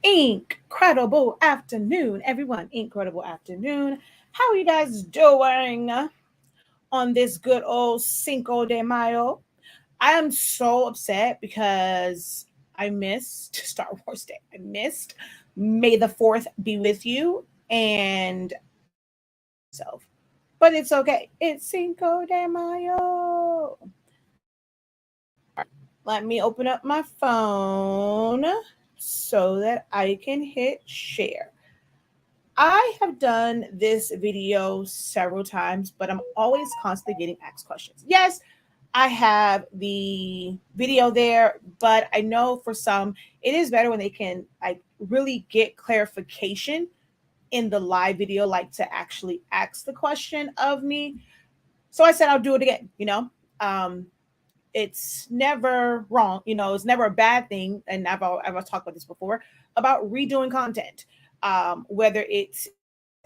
Incredible afternoon, everyone. Incredible afternoon. How are you guys doing on this good old Cinco de Mayo? I am so upset because I missed Star Wars Day. I missed May the 4th be with you and myself. But it's okay. It's Cinco de Mayo. Let me open up my phone so that I can hit share. I have done this video several times, but I'm always constantly getting asked questions. Yes, I have the video there, but I know for some it is better when they can like really get clarification in the live video, like to actually ask the question of me. So I said I'll do it again, Um, it's never wrong, it's never a bad thing. And I've talked about this before about redoing content, whether it's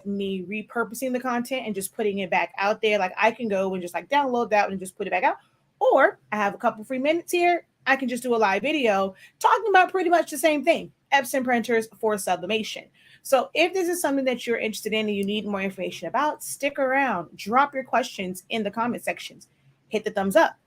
me repurposing the content and just putting it back out there. Like I can go and just like download that and just put it back out. Or I have a couple free minutes here. I can just do a live video talking about pretty much the same thing. Epson printers for sublimation. So if this is something that you're interested in and you need more information about, stick around. Drop your questions in the comment sections. Hit the thumbs up.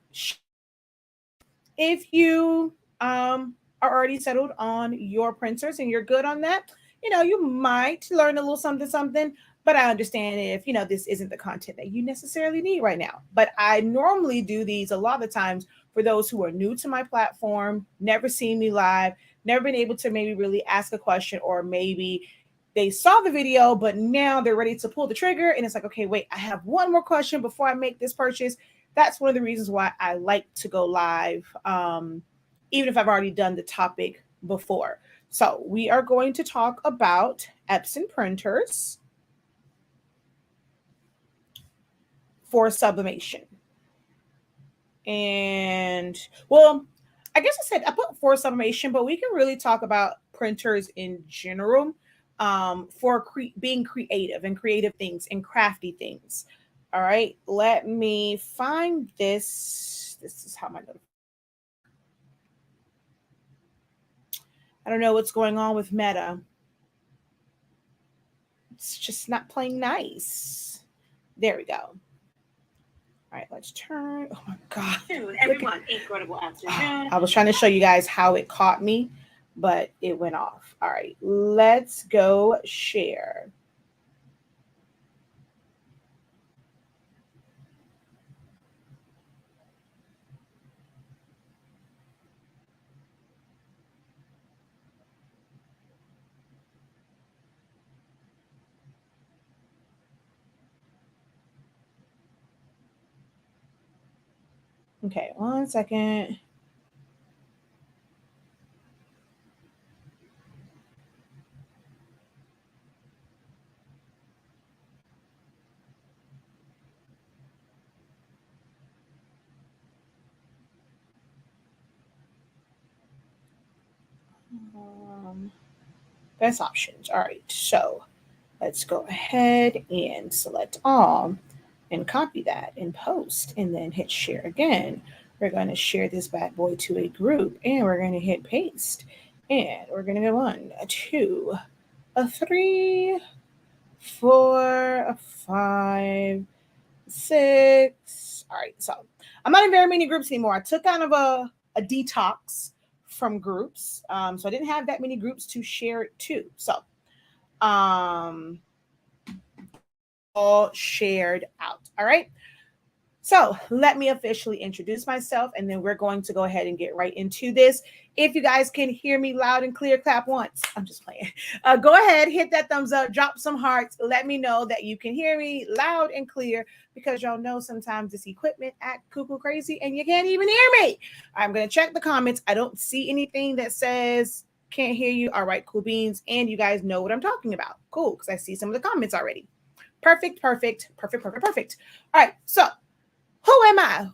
If you are already settled on your printers and you're good on that, you might learn a little something, but I understand if, this isn't the content that you necessarily need right now. But I normally do these a lot of the times for those who are new to my platform, never seen me live, never been able to maybe really ask a question, or maybe they saw the video, but now they're ready to pull the trigger. And it's like, okay, wait, I have one more question before I make this purchase. That's one of the reasons why I like to go live, even if I've already done the topic before. So we are going to talk about Epson printers for sublimation. And well, I guess I said I put for sublimation, but we can really talk about printers in general, for being creative and creative things and crafty things. All right, let me find this. This is how my I don't know what's going on with Meta. It's just not playing nice. There we go. All right, let's turn. Oh my God. Everyone, incredible afternoon. I was trying to show you guys how it caught me, but it went off. All right, let's go share. Okay, 1 second. Best options. All right, so let's go ahead and select all and copy that and post and then hit share again. We're going to share this bad boy to a group and we're going to hit paste. And we're going to go 1, 2, 3, 4, 5, 6. All right, so I'm not in very many groups anymore. I took kind of a detox from groups. So I didn't have that many groups to share it to. So all shared out. All right. So let me officially introduce myself, and then we're going to go ahead and get right into this. If you guys can hear me loud and clear, clap once. I'm just playing. Go ahead, hit that thumbs up, drop some hearts. Let me know that you can hear me loud and clear, because y'all know sometimes this equipment act cuckoo crazy and you can't even hear me. I'm going to check the comments. I don't see anything that says can't hear you. All right, cool beans. And you guys know what I'm talking about. Cool, because I see some of the comments already. Perfect. All right, so who am I?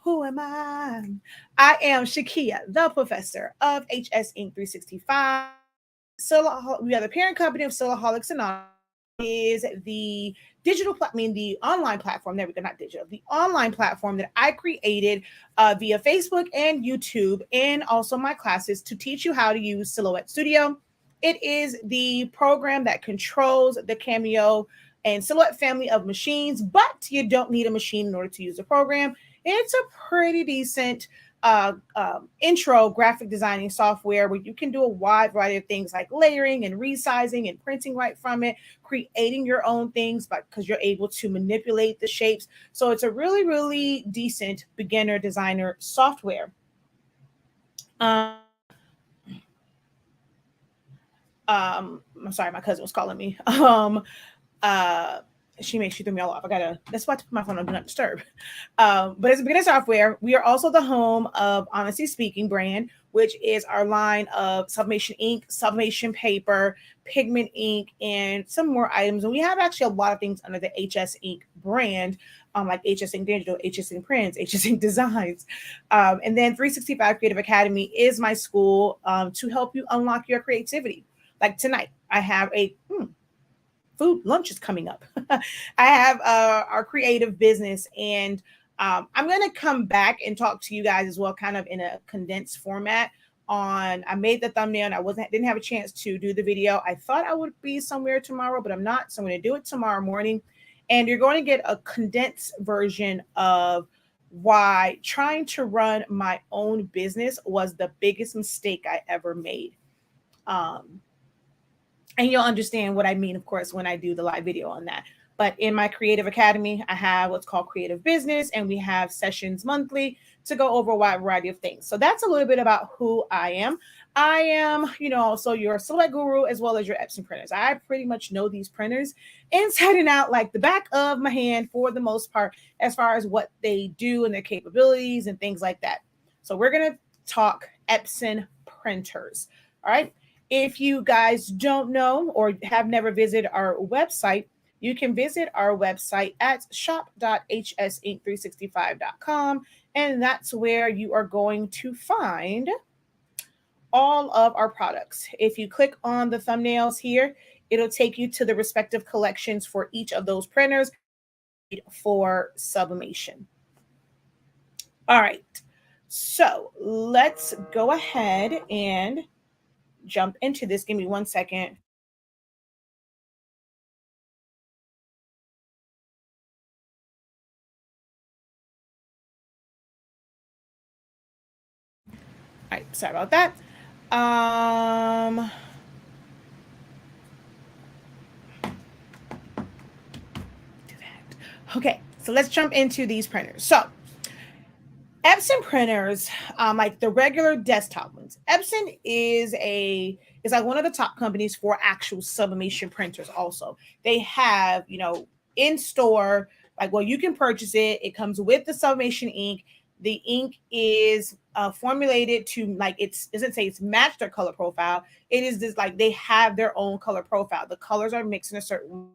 I am Shakia, the professor of HS Ink 365. We are the parent company of Silaholics Anonymous. Is the the online platform. There we go, not digital. The online platform that I created via Facebook and YouTube, and also my classes to teach you how to use Silhouette Studio It is the program that controls the Cameo and Silhouette family of machines, but you don't need a machine in order to use the program. It's a pretty decent intro graphic designing software where you can do a wide variety of things like layering and resizing and printing right from it, creating your own things because you're able to manipulate the shapes. So it's a really, really decent beginner designer software. I'm sorry, my cousin was calling me. Uh, she threw me all off. That's why I put my phone on Do Not Disturb. But it's a beginner software. We are also the home of Honestly Speaking brand, which is our line of Sublimation ink, Sublimation paper, pigment ink, and some more items. And we have actually a lot of things under the HS Ink brand, like HS Ink Digital, HS Ink Prints, HS Ink Designs. And then 365 Creative Academy is my school to help you unlock your creativity. Like tonight, I have a food lunch is coming up. I have our creative business, and I'm going to come back and talk to you guys as well, kind of in a condensed format. I made the thumbnail, and didn't have a chance to do the video. I thought I would be somewhere tomorrow, but I'm not. So I'm going to do it tomorrow morning, and you're going to get a condensed version of why trying to run my own business was the biggest mistake I ever made. And you'll understand what I mean, of course, when I do the live video on that. But in my Creative Academy, I have what's called Creative Business, and we have sessions monthly to go over a wide variety of things. So that's a little bit about who I am. I am, also your Silhouette guru as well as your Epson printers. I pretty much know these printers inside and out, like the back of my hand for the most part, as far as what they do and their capabilities and things like that. So we're going to talk Epson printers. All right. If you guys don't know or have never visited our website, you can visit our website at shop.hsink365.com, and that's where you are going to find all of our products. If you click on the thumbnails here, it'll take you to the respective collections for each of those printers for sublimation. All right, so let's go ahead and jump into this. Give me 1 second. All right, sorry about that. Okay, so let's jump into these printers. So Epson printers, like the regular desktop ones, Epson is like one of the top companies for actual sublimation printers. Also, they have in store, like, well, you can purchase it. It comes with the sublimation ink. The ink is formulated to, like, it doesn't say it's matched their color profile. It is just like they have their own color profile. The colors are mixed in a certain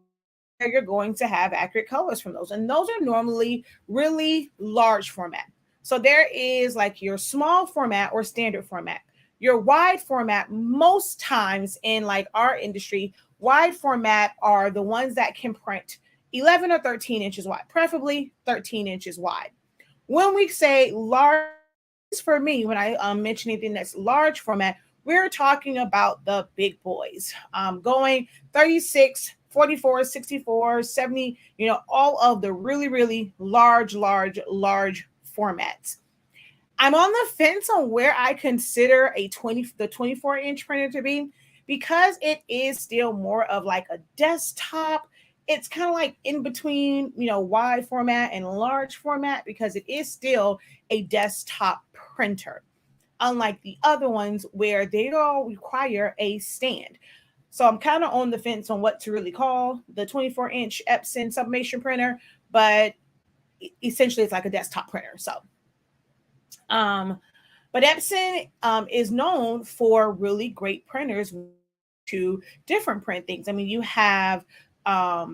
way. You're going to have accurate colors from those, and those are normally really large format. So there is like your small format or standard format. Your wide format, most times in like our industry, wide format are the ones that can print 11 or 13 inches wide, preferably 13 inches wide. When we say large, for me, when I mention anything that's large format, we're talking about the big boys, going 36, 44, 64, 70, all of the really, really large formats. I'm on the fence on where I consider the 24-inch printer to be, because it is still more of like a desktop. It's kind of like in between, wide format and large format, because it is still a desktop printer, unlike the other ones where they all require a stand. So I'm kind of on the fence on what to really call the 24-inch Epson sublimation printer, but essentially it's like a desktop printer. So, but Epson is known for really great printers to different print things. I mean, you have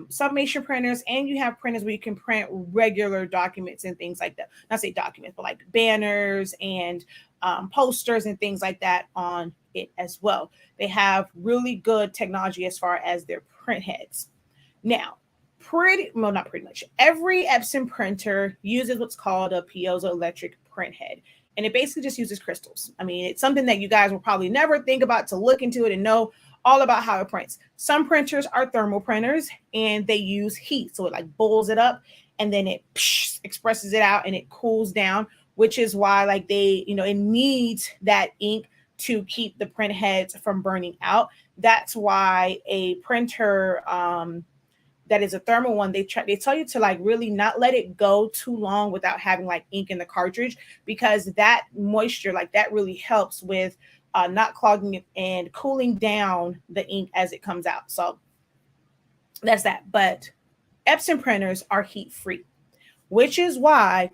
sublimation printers, and you have printers where you can print regular documents and things like that. Not say documents, but like banners and posters and things like that on it as well. They have really good technology as far as their print heads. Now, not pretty much every Epson printer uses what's called a piezoelectric printhead, and it basically just uses crystals. I mean, it's something that you guys will probably never think about to look into it and know, all about how it prints. Some printers are thermal printers and they use heat. So it like boils it up and then it expresses it out and it cools down, which is why like they, it needs that ink to keep the print heads from burning out. That's why a printer that is a thermal one, they tell you to like really not let it go too long without having like ink in the cartridge, because that moisture like that really helps with not clogging it and cooling down the ink as it comes out. So that's that. But Epson printers are heat free, which is why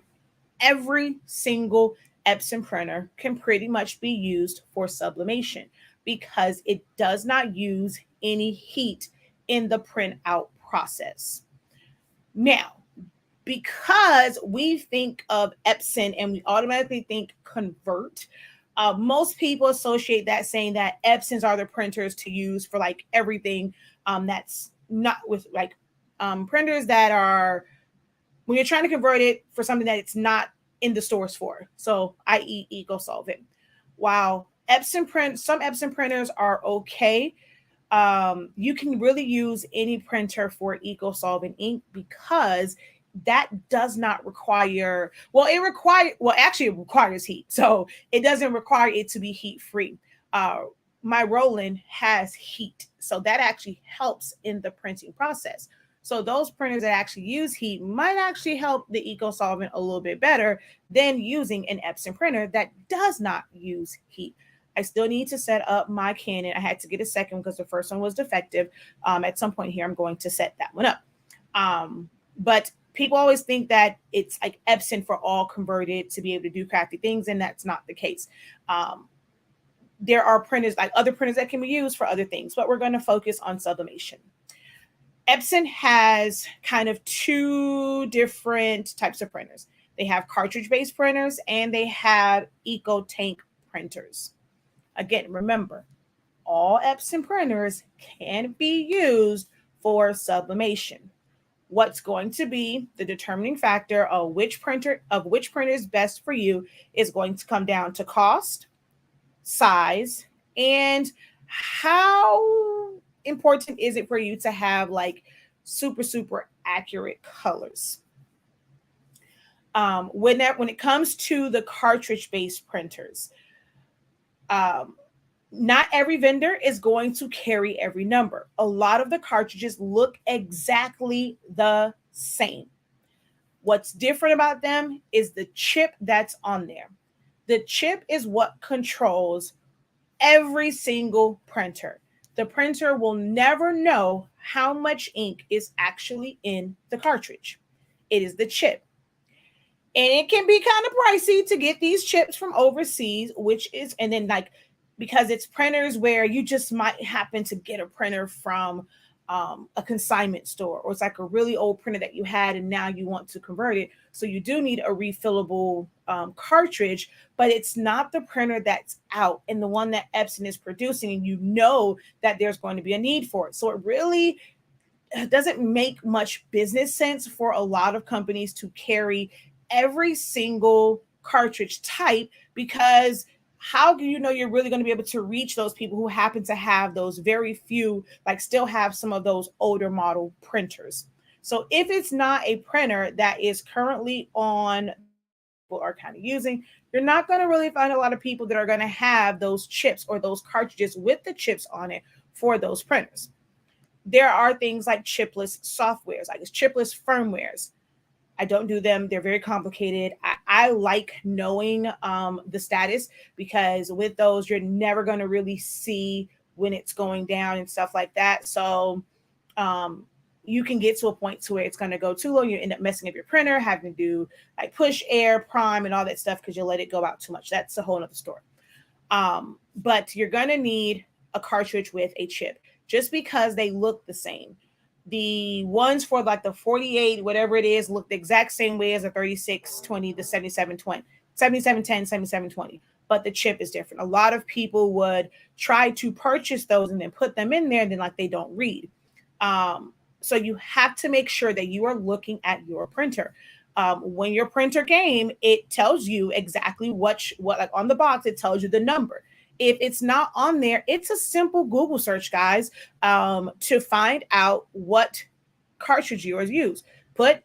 every single Epson printer can pretty much be used for sublimation, because it does not use any heat in the print out process. Now, because we think of Epson and we automatically think convert, most people associate that saying that Epsons are the printers to use for like everything that's not with like printers that are when you're trying to convert it for something that it's not in the stores for. So, i.e., EcoSolvent. While some Epson printers are okay, you can really use any printer for EcoSolvent ink because that does not require, actually it requires heat. So it doesn't require it to be heat free. My Roland has heat. So that actually helps in the printing process. So those printers that actually use heat might actually help the EcoSolvent a little bit better than using an Epson printer that does not use heat. I still need to set up my Canon. I had to get a second because the first one was defective. At some point here, I'm going to set that one up. But people always think that it's like Epson for all converted to be able to do crafty things, and that's not the case. There are printers, like other printers that can be used for other things, but we're going to focus on sublimation. Epson has kind of two different types of printers. They have cartridge-based printers and they have eco tank printers. Again, remember, all Epson printers can be used for sublimation. What's going to be the determining factor of which printer is best for you is going to come down to cost, size, and how important is it for you to have like super accurate colors. When it comes to the cartridge-based printers, not every vendor is going to carry every number. A lot of the cartridges look exactly the same. What's different about them is the chip that's on there. The chip is what controls every single printer. The printer will never know how much ink is actually in the cartridge. It is the chip. And it can be kind of pricey to get these chips from overseas, because it's printers where you just might happen to get a printer from a consignment store, or it's like a really old printer that you had and now you want to convert it. So you do need a refillable cartridge, but it's not the printer that's out and the one that Epson is producing, and you know that there's going to be a need for it. So it really doesn't make much business sense for a lot of companies to carry every single cartridge type, because how do you know you're really going to be able to reach those people who happen to have those very few, like still have some of those older model printers? So if it's not a printer that is currently on, people are kind of using, you're not going to really find a lot of people that are going to have those chips or those cartridges with the chips on it for those printers. There are things like chipless softwares, like it's chipless firmwares. I don't do them. They're very complicated. I like knowing the status, because with those, you're never going to really see when it's going down and stuff like that. So you can get to a point to where it's going to go too low. You end up messing up your printer, having to do like push, air, prime, and all that stuff because you let it go out too much. That's a whole nother story. But you're going to need a cartridge with a chip just because they look the same. The ones for like the 48, whatever it is, look the exact same way as the 3620, the 7720, 7710, 7720, but the chip is different. A lot of people would try to purchase those and then put them in there, and then like they don't read. So you have to make sure that you are looking at your printer. When your printer came, it tells you exactly what like on the box, it tells you the number. If it's not on there, it's a simple Google search, guys, to find out what cartridge yours use. Put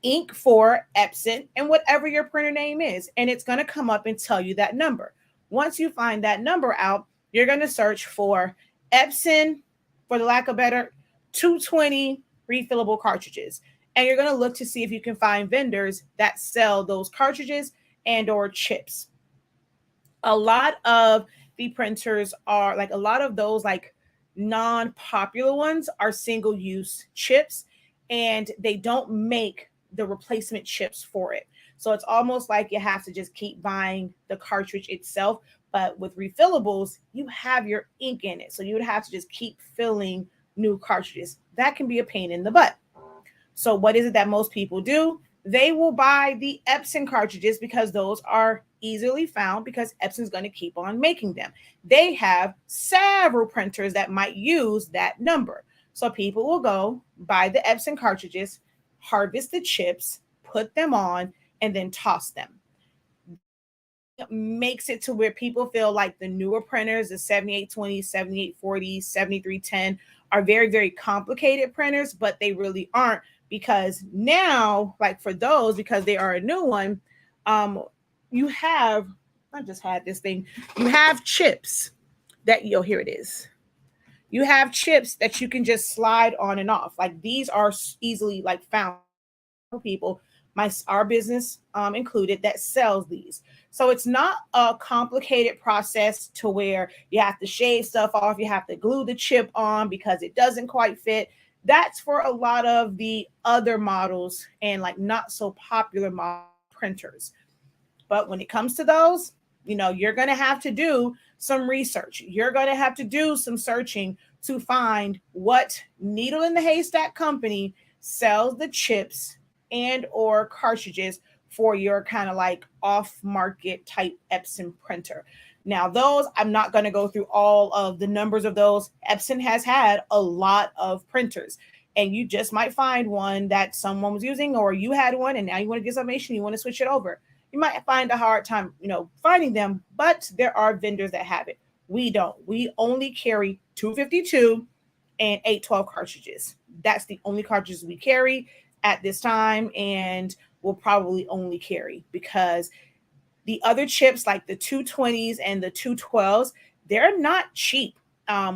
ink for Epson and whatever your printer name is, and it's going to come up and tell you that number. Once you find that number out, you're going to search for Epson, for the lack of better, 220 refillable cartridges. And you're going to look to see if you can find vendors that sell those cartridges and or chips. A lot of the printers are like, a lot of those like non-popular ones are single-use chips, and they don't make the replacement chips for it. So it's almost like you have to just keep buying the cartridge itself. But with refillables, you have your ink in it. So you would have to just keep filling new cartridges. That can be a pain in the butt. So what is it that most people do? They will buy the Epson cartridges because those are easily found, because Epson's going to keep on making them. They have several printers that might use that number. So people will go buy the Epson cartridges, harvest the chips, put them on, and then toss them. It makes it to where people feel like the newer printers, the 7820, 7840, 7310, are very, very complicated printers, but they really aren't, because now, like for those, because they are a new one, you have, I just had this thing, you have chips that, here it is. You have chips that you can just slide on and off. Like these are easily like found people, our business included, that sells these. So it's not a complicated process to where you have to shave stuff off, you have to glue the chip on because it doesn't quite fit. That's for a lot of the other models and like not so popular printers. But when it comes to those, you're going to have to do some research. You're going to have to do some searching to find what needle in the haystack company sells the chips and or cartridges for your kind of like off-market type Epson printer. Now, those, I'm not going to go through all of the numbers of those. Epson has had a lot of printers, and you just might find one that someone was using, or you had one and now you want to get some information, you want to switch it over. You might find a hard time, finding them, but there are vendors that have it. We don't. We only carry 252 and 812 cartridges. That's the only cartridges we carry at this time, and we'll probably only carry, because the other chips like the 220s and the 212s, they're not cheap.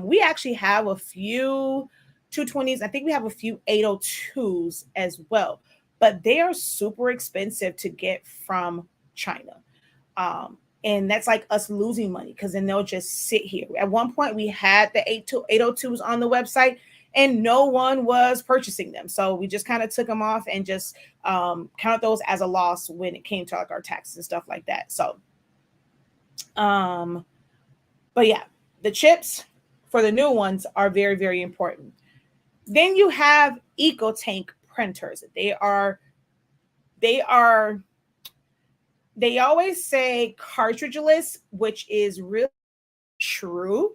We actually have a few 220s. I think we have a few 802s as well, but they are super expensive to get from China. And that's like us losing money, because then they'll just sit here. At one point, we had the 802s on the website, and no one was purchasing them. So we just kind of took them off and just count those as a loss when it came to like our taxes and stuff like that. So, but yeah, the chips for the new ones are very, very important. Then you have EcoTank printers. They always say cartridgeless, which is really true.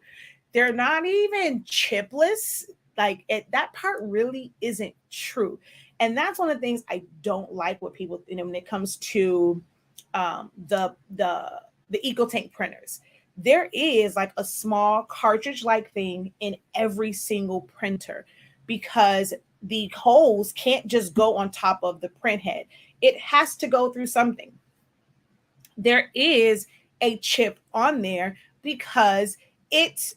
They're not even chipless. Like that part really isn't true. And that's one of the things I don't like with people, when it comes to the EcoTank printers. There is like a small cartridge-like thing in every single printer, because the holes can't just go on top of the print head. It has to go through something. There is a chip on there because it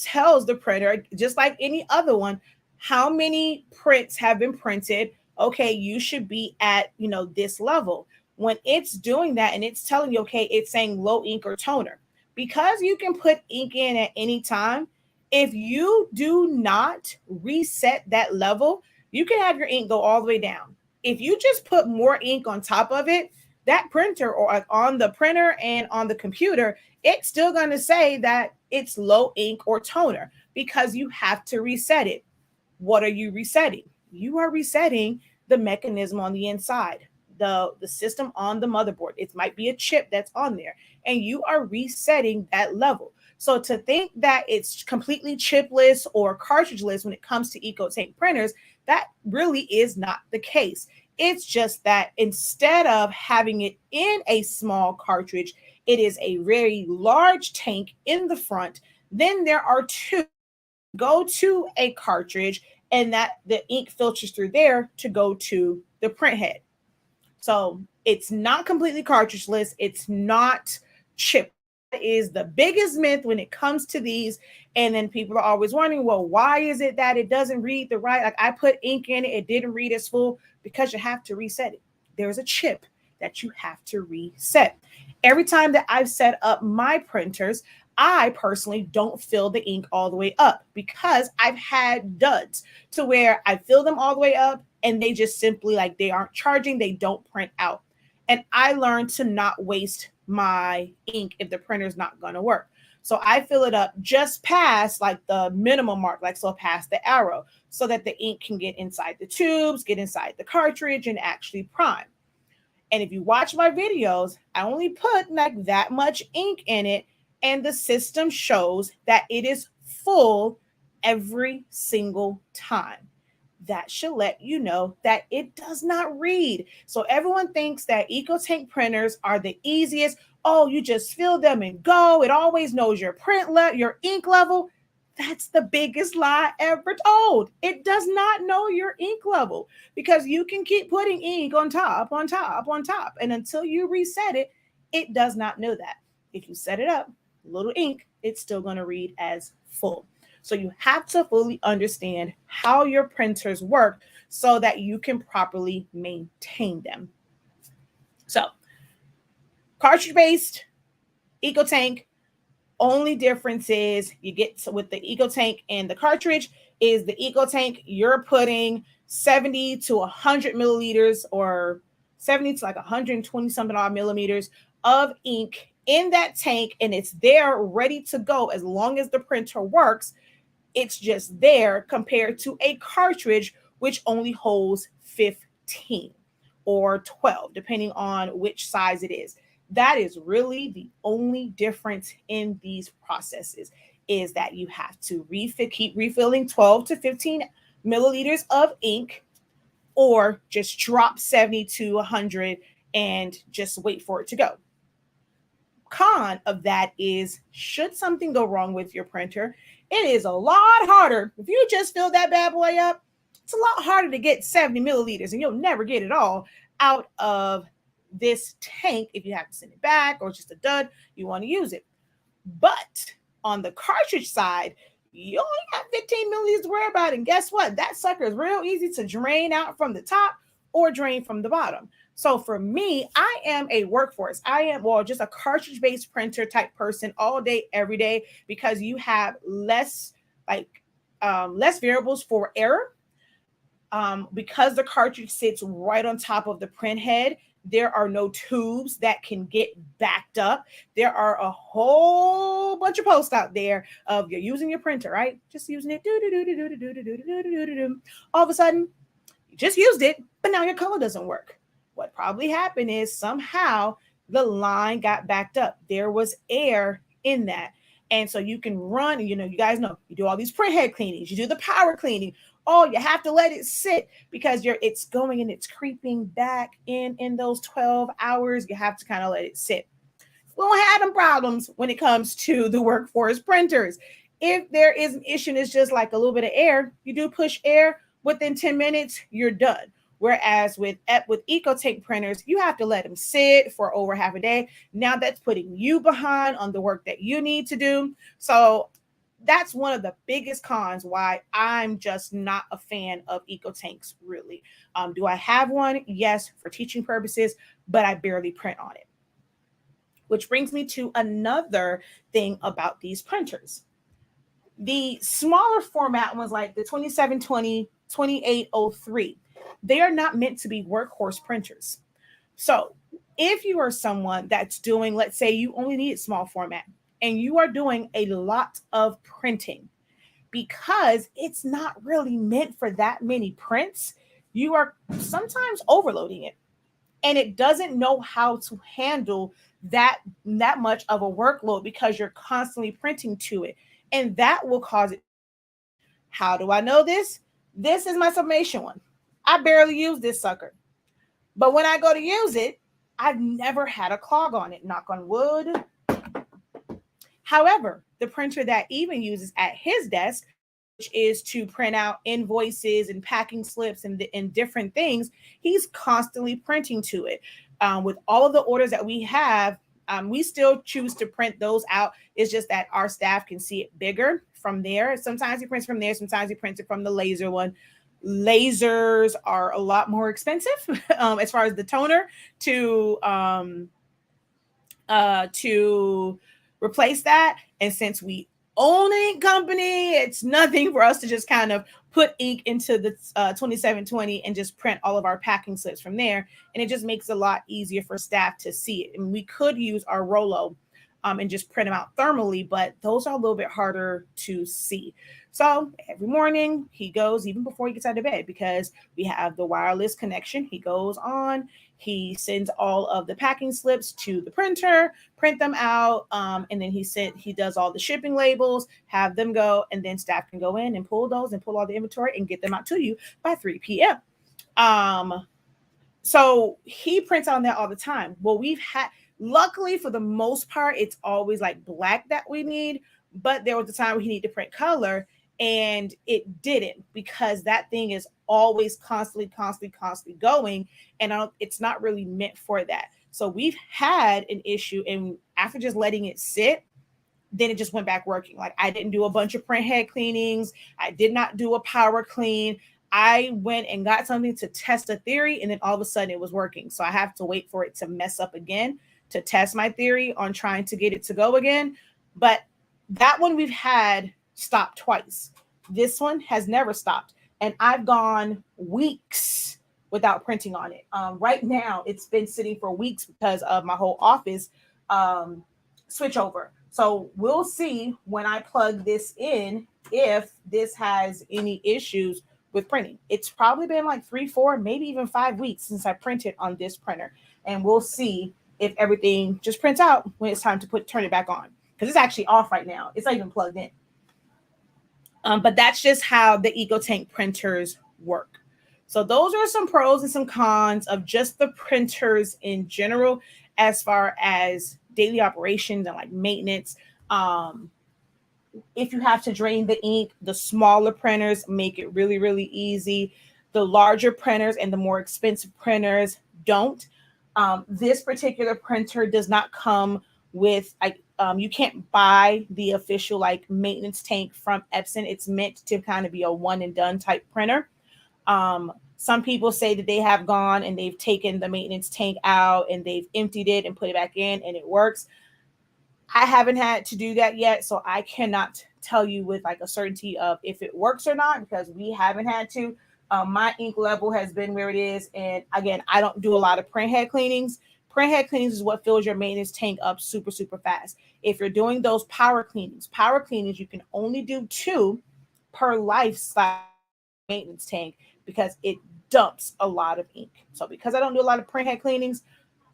tells the printer, just like any other one, how many prints have been printed. Okay, you should be at this level. When it's doing that and it's telling you, okay, it's saying low ink or toner, because you can put ink in at any time. If you do not reset that level, you can have your ink go all the way down. If you just put more ink on top of it, that printer, or on the printer and on the computer, it's still going to say that it's low ink or toner, because you have to reset it. What are you resetting? You are resetting the mechanism on the inside, the system on the motherboard. It might be a chip that's on there, and you are resetting that level. So to think that it's completely chipless or cartridgeless when it comes to EcoTank printers, that really is not the case. It's just that instead of having it in a small cartridge, It is a very large tank in the front. Then there are two go to a cartridge, and that the ink filters through there to go to the print head. So it's not completely cartridgeless. It's not chip. That is the biggest myth when it comes to these. And then people are always wondering, well, why is it that it doesn't read the right? Like I put ink in it, it didn't read as full because you have to reset it. There's a chip that you have to reset. Every time that I've set up my printers, I personally don't fill the ink all the way up because I've had duds to where I fill them all the way up and they just simply like they aren't charging, they don't print out. And I learned to not waste my ink if the printer's not going to work. So I fill it up just past like the minimum mark, like so past the arrow, so that the ink can get inside the tubes, get inside the cartridge, and actually prime. And if you watch my videos, I only put like that much ink in it, and the system shows that it is full every single time. That should let you know that it does not read. So everyone thinks that EcoTank printers are the easiest. Oh, you just fill them and go. It always knows your your ink level. That's the biggest lie ever told. It does not know your ink level because you can keep putting ink on top, on top, on top. And until you reset it, it does not know that. If you set it up, little ink, it's still going to read as full. So you have to fully understand how your printers work so that you can properly maintain them. So cartridge-based EcoTank, only difference is you get to, with the EcoTank and the cartridge is the EcoTank, you're putting 70 to 100 milliliters or 70 to like 120 something odd millimeters of ink in that tank, and it's there ready to go as long as the printer works. It's just there compared to a cartridge, which only holds 15 or 12, depending on which size it is. That is really the only difference in these processes is that you have to keep refilling 12 to 15 milliliters of ink or just drop 70 to 100 and just wait for it to go. Con of that is, should something go wrong with your printer, it is a lot harder. If you just fill that bad boy up, it's a lot harder to get 70 milliliters and you'll never get it all out of this tank if you have to send it back or just a dud, you want to use it. But on the cartridge side, you only have 15 milliliters to worry about. And guess what? That sucker is real easy to drain out from the top or drain from the bottom. So for me, I am a workhorse. I am, well, just a cartridge-based printer type person all day, every day, because you have less variables for error. Because the cartridge sits right on top of the print head, there are no tubes that can get backed up. There are a whole bunch of posts out there of you're using your printer, right? Just using it. All of a sudden, you just used it, but now your color doesn't work. What probably happened is somehow the line got backed up. There was air in that. And so you can run, you guys know, you do all these print head cleanings, you do the power cleaning. Oh, you have to let it sit because it's going and it's creeping back in those 12 hours. You have to kind of let it sit. We don't have them problems when it comes to the workforce printers. If there is an issue and it's just like a little bit of air, you do push air, within 10 minutes, you're done. Whereas with EcoTank printers, you have to let them sit for over half a day. Now that's putting you behind on the work that you need to do. So that's one of the biggest cons why I'm just not a fan of EcoTanks, really. Do I have one? Yes, for teaching purposes, but I barely print on it. Which brings me to another thing about these printers. The smaller format ones like the 2720, 2803, they are not meant to be workhorse printers. So if you are someone that's doing, let's say you only need small format and you are doing a lot of printing because it's not really meant for that many prints, you are sometimes overloading it and it doesn't know how to handle that much of a workload because you're constantly printing to it. And that will cause it. How do I know this? This is my Sublimation one. I barely use this sucker. But when I go to use it, I've never had a clog on it, knock on wood. However, the printer that Even uses at his desk, which is to print out invoices and packing slips and different things, he's constantly printing to it. With all of the orders that we have, we still choose to print those out. It's just that our staff can see it bigger from there. Sometimes he prints from there, sometimes he prints it from the laser one. Lasers are a lot more expensive as far as the toner to replace that. And since we own an ink company, it's nothing for us to just kind of put ink into the 2720 and just print all of our packing slips from there. And it just makes it a lot easier for staff to see it. And we could use our Rollo and just print them out thermally, but those are a little bit harder to see. So every morning he goes, even before he gets out of bed, because we have the wireless connection, he goes on, he sends all of the packing slips to the printer, print them out, and then he does all the shipping labels, have them go, and then staff can go in and pull those and pull all the inventory and get them out to you by 3 p.m. So he prints on that all the time. Well, luckily for the most part, it's always like black that we need, but there was a time where he needed to print color and it didn't, because that thing is always constantly going, and it's not really meant for that. So we've had an issue, and after just letting it sit, then it just went back working. Like, I didn't do a bunch of print head cleanings. I did not do a power clean. I went and got something to test a theory, and then all of a sudden it was working. So I have to wait for it to mess up again to test my theory on trying to get it to go again. But that one we've had stopped twice. This one has never stopped. And I've gone weeks without printing on it. Right now, it's been sitting for weeks because of my whole office switchover. So we'll see when I plug this in if this has any issues with printing. It's probably been like 3, 4, maybe even 5 weeks since I printed on this printer. And we'll see if everything just prints out when it's time to turn it back on. Because it's actually off right now. It's not even plugged in. But that's just how the EcoTank printers work. So those are some pros and some cons of just the printers in general, as far as daily operations and like maintenance. If you have to drain the ink, the smaller printers make it really, really easy. The larger printers and the more expensive printers don't. This particular printer does not come with you can't buy the official like maintenance tank from Epson. It's meant to kind of be a one and done type printer. Some people say that they have gone and they've taken the maintenance tank out and they've emptied it and put it back in and it works. I haven't had to do that yet, so I cannot tell you with like a certainty of if it works or not, because we haven't had to. My ink level has been where it is. And again, I don't do a lot of print head cleanings. Print head cleanings is what fills your maintenance tank up super, super fast. If you're doing those power cleanings, you can only do 2 per life maintenance tank because it dumps a lot of ink. So because I don't do a lot of print head cleanings,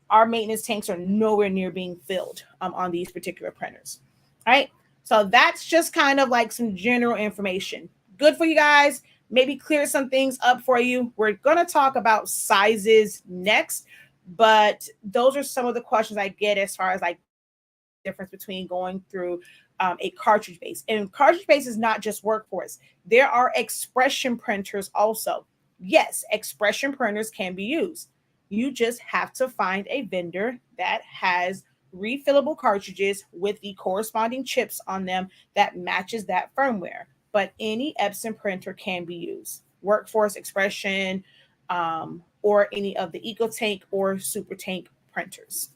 our maintenance tanks are nowhere near being filled on these particular printers. All right. So that's just kind of like some general information. Good for you guys. Maybe clear some things up for you. We're going to talk about sizes next, but those are some of the questions I get as far as like difference between going through a cartridge base. And cartridge base is not just workforce. There are expression printers also. Yes, expression printers can be used. You just have to find a vendor that has refillable cartridges with the corresponding chips on them that matches that firmware. But any Epson printer can be used. Workforce, expression, or any of the EcoTank or SuperTank printers.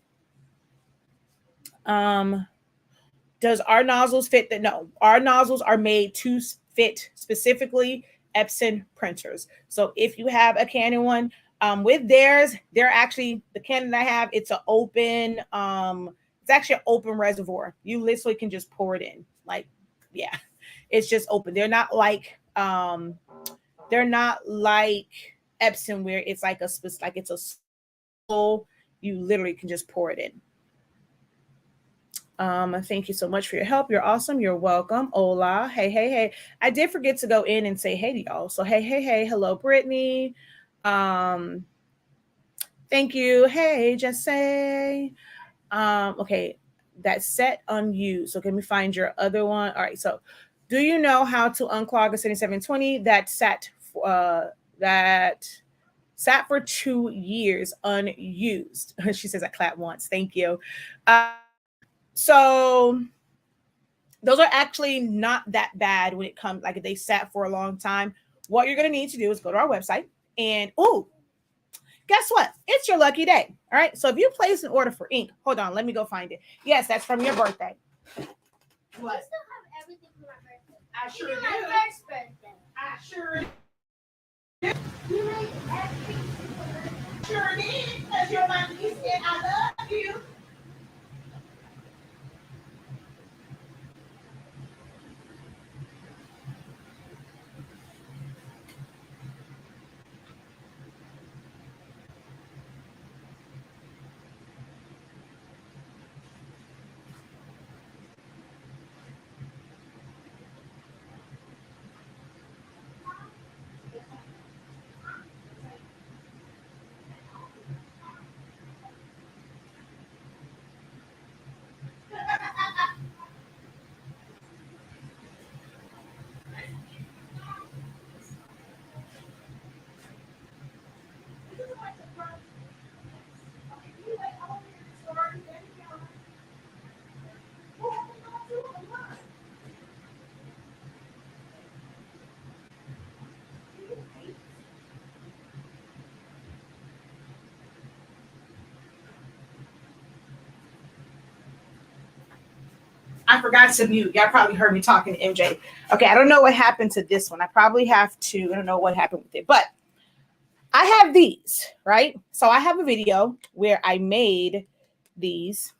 Does our nozzles fit that? No, our nozzles are made to fit specifically Epson printers. So if you have a Canon one, with theirs, they're actually, the Canon I have, it's an open, it's actually an open reservoir. You literally can just pour it in. Like, yeah, it's just open. They're not like Epson where it's like it's a full, you literally can just pour it in. Thank you so much for your help. You're awesome. You're welcome. Hola. Hey. I did forget to go in and say hey to y'all. So hey. Hello, Brittany. Thank Thank you. Hey, Jesse. Okay, that's set unused. So let me find your other one. All right, so do you know how to unclog a 7720 that sat for 2 years unused? She says I clap once. Thank you. So those are actually not that bad when it comes, like if they sat for a long time. What you're going to need to do is go to our website and, guess what? It's your lucky day. All right. So if you place an order for ink, hold on, let me go find it. Yes, that's from your birthday. What? I still have everything for my birthday. I sure Even do. my first birthday. I sure do. You made everything for my birthday. Sure did, because you're my niece and I love you. I forgot to mute. Y'all probably heard me talking to MJ. Okay, I don't know what happened to this one. I probably have to, I don't know what happened with it, but I have these, right? So I have a video where I made these,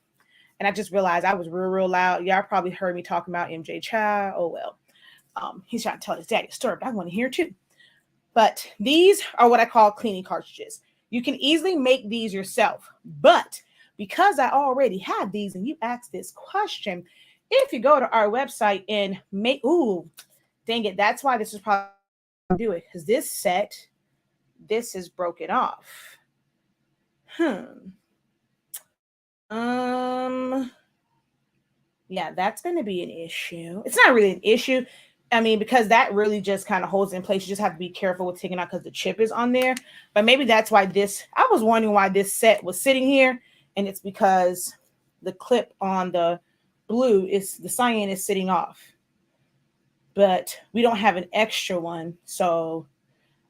and I just realized I was real loud. Y'all probably heard me talking about MJ Child. Oh, well. He's trying to tell his daddy a story, but I want to hear it too. But these are what I call cleaning cartridges. You can easily make these yourself, but because I already had these and you asked this question, if you go to our website and make, dang it, that's why this is probably do it, because this is broken off. Yeah, that's going to be an issue. It's not really an issue. I mean, because that really just kind of holds it in place. You just have to be careful with taking out because the chip is on there. But maybe that's why I was wondering why this set was sitting here. And it's because the clip on the the cyan is sitting off. But we don't have an extra one. So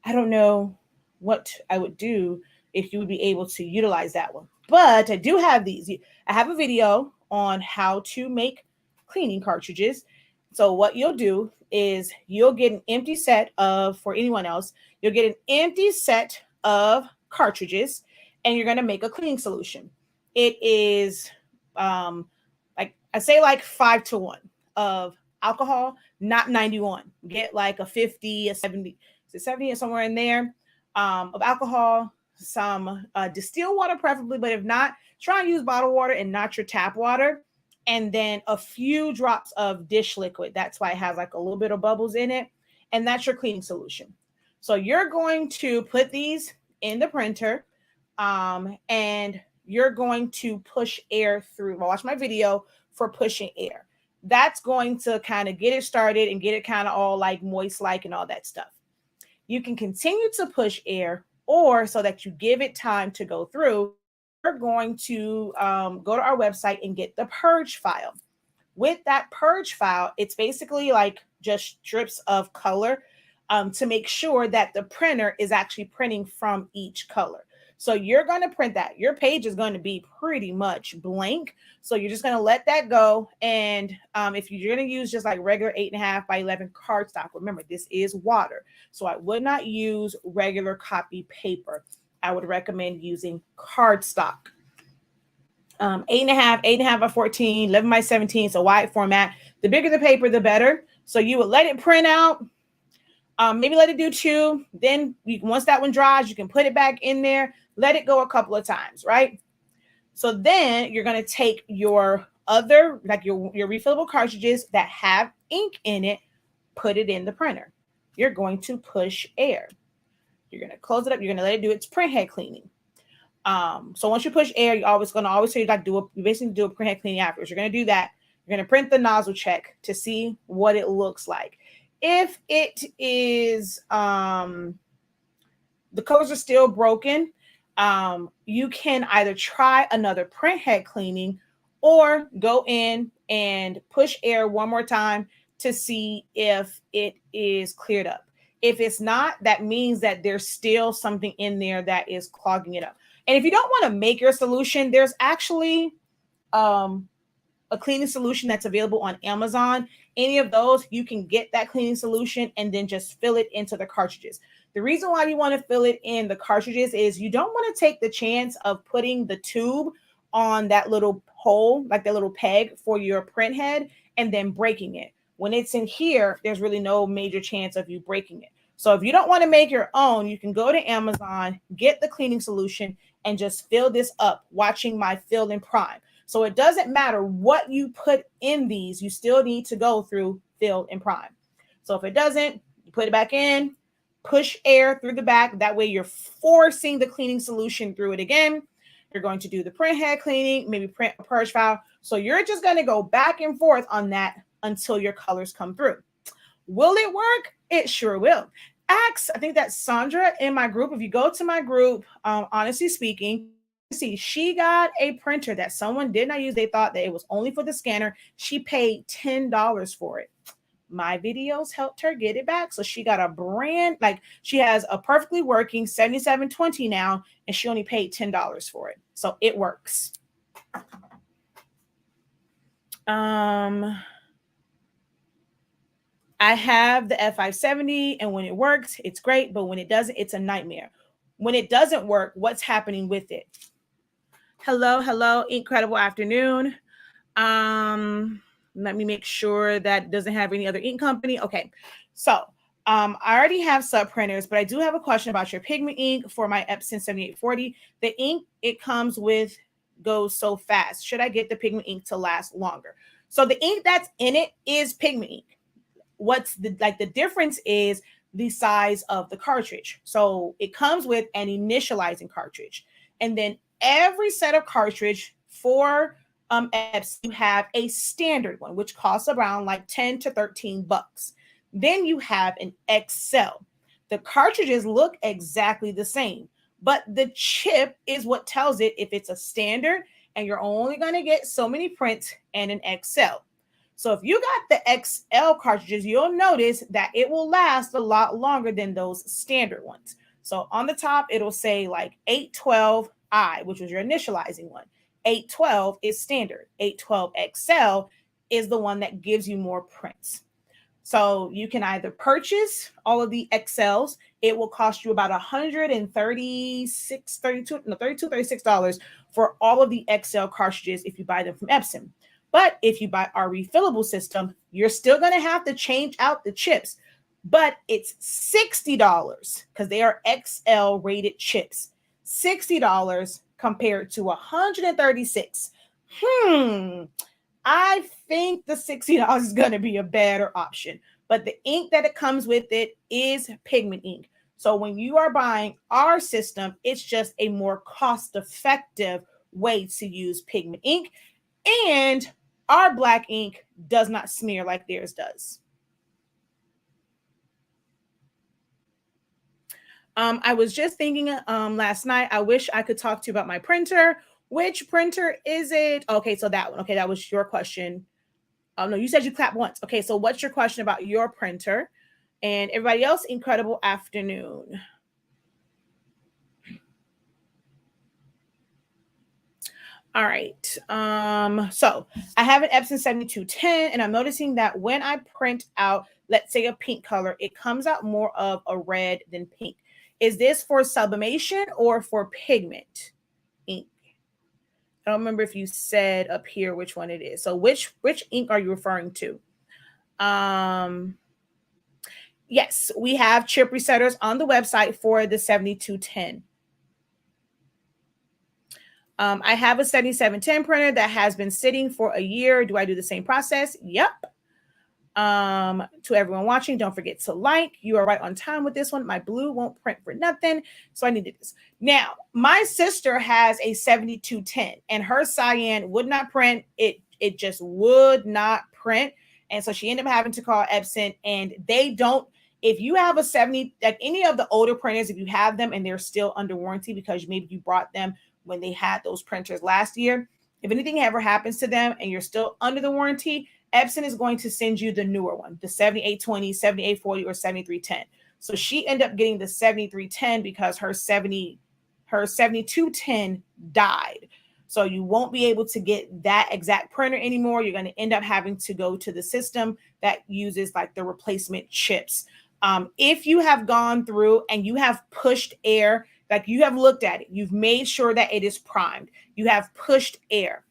I don't know what I would do if you would be able to utilize that one. But I do have these. I have a video on how to make cleaning cartridges. So what you'll do is you'll get an empty set of, for anyone else, you'll get an empty set of cartridges and you're going to make a cleaning solution. It is like I say, like 5-to-1 of alcohol, not 91. Get like a 50, a 70, 70 or somewhere in there of alcohol, some distilled water preferably, but if not, try and use bottled water and not your tap water. And then a few drops of dish liquid. That's why it has like a little bit of bubbles in it. And that's your cleaning solution. So you're going to put these in the printer and you're going to push air through. Well, watch my video for pushing air. That's going to kind of get it started and get it kind of all like moist like and all that stuff. You can continue to push air, or so that you give it time to go through, we're going to go to our website and get the purge file. With that purge file, it's basically like just strips of color to make sure that the printer is actually printing from each color. So you're going to print that. Your page is going to be pretty much blank. So you're just going to let that go. And if you're going to use just like regular 8.5 by 11 cardstock, remember this is water. So I would not use regular copy paper. I would recommend using cardstock. 8.5 by 14, 11 by 17. So wide format. The bigger the paper, the better. So you would let it print out. Maybe let it do 2. Then once that one dries, you can put it back in there. Let it go a couple of times, right? So then you're going to take your other, like your refillable cartridges that have ink in it, put it in the printer. You're going to push air. You're going to close it up. You're going to let it do its printhead cleaning. So once you push air, you're always going to always say you got to you basically do a printhead cleaning afterwards. You're going to do that. You're going to print the nozzle check to see what it looks like. If it is, the colors are still broken, you can either try another printhead cleaning or go in and push air one more time to see if it is cleared up. If it's not, that means that there's still something in there that is clogging it up. And if you don't want to make your solution, there's actually a cleaning solution that's available on Amazon. Any of those, you can get that cleaning solution and then just fill it into the cartridges. The reason why you want to fill it in the cartridges is you don't want to take the chance of putting the tube on that little hole, like that little peg for your print head, and then breaking it. When it's in here, there's really no major chance of you breaking it. So if you don't want to make your own, you can go to Amazon, get the cleaning solution, and just fill this up, watching my fill and prime. So it doesn't matter what you put in these, you still need to go through fill and prime. So if it doesn't, you put it back in, push air through the back. That way you're forcing the cleaning solution through it again. You're going to do the print head cleaning, maybe print a purge file. So you're just going to go back and forth on that until your colors come through. Will it work? It sure will. I think that's Sandra in my group. If you go to my group, honestly speaking, see, she got a printer that someone did not use. They thought that it was only for the scanner. She paid $10 for it. My videos helped her get it back. So she got a brand, like she has a perfectly working 7720 now, and she only paid $10 for it. So it works. I have the F570, and when it works, it's great. But when it doesn't, it's a nightmare. When it doesn't work, what's happening with it? Hello, incredible afternoon. Let me make sure that doesn't have any other ink company. Okay, so I already have sub printers, but I do have a question about your pigment ink for my Epson 7840. The ink it comes with goes so fast. Should I get the pigment ink to last longer? So the ink that's in it is pigment ink. What's the difference is the size of the cartridge. So it comes with an initializing cartridge, and then every set of cartridge for Epson, you have a standard one, which costs around like 10 to 13 bucks. Then you have an XL. The cartridges look exactly the same, but the chip is what tells it if it's a standard, and you're only going to get so many prints and an XL. So if you got the XL cartridges, you'll notice that it will last a lot longer than those standard ones. So on the top, it'll say like 812i, which was your initializing one. 812 is standard. 812 XL is the one that gives you more prints. So you can either purchase all of the XLs. It will cost you about $36 for all of the XL cartridges if you buy them from Epson. But if you buy our refillable system, you're still going to have to change out the chips. But it's $60 because they are XL rated chips. $60 compared to $136. I think the $60 is going to be a better option. But the ink that it comes with it is pigment ink. So when you are buying our system, it's just a more cost-effective way to use pigment ink. And our black ink does not smear like theirs does. I was just thinking last night, I wish I could talk to you about my printer. Which printer is it? Okay, so that one. Okay, that was your question. Oh, no, you said you clapped once. Okay, so what's your question about your printer? And everybody else, incredible afternoon. All right. So I have an Epson 7210, and I'm noticing that when I print out, let's say a pink color, it comes out more of a red than pink. Is this for sublimation or for pigment ink? I don't remember if you said up here which one it is. So which ink are you referring to? Yes, we have chip resetters on the website for the 7210. I have a 7710 printer that has been sitting for a year. Do I do the same process? Yep. To everyone watching, don't forget to like. You are right on time with this one. My blue won't print for nothing, so I needed this. Now, my sister has a 7210, and her cyan would not print. It just would not print, and so she ended up having to call Epson, and they don't. If you have a 70, like any of the older printers, if you have them and they're still under warranty because maybe you brought them when they had those printers last year, if anything ever happens to them and you're still under the warranty, Epson is going to send you the newer one, the 7820, 7840, or 7310. So she ended up getting the 7310 because her 7210 died. So you won't be able to get that exact printer anymore. You're going to end up having to go to the system that uses like the replacement chips. If you have gone through and you have pushed air, like you have looked at it, you've made sure that it is primed, you have pushed air,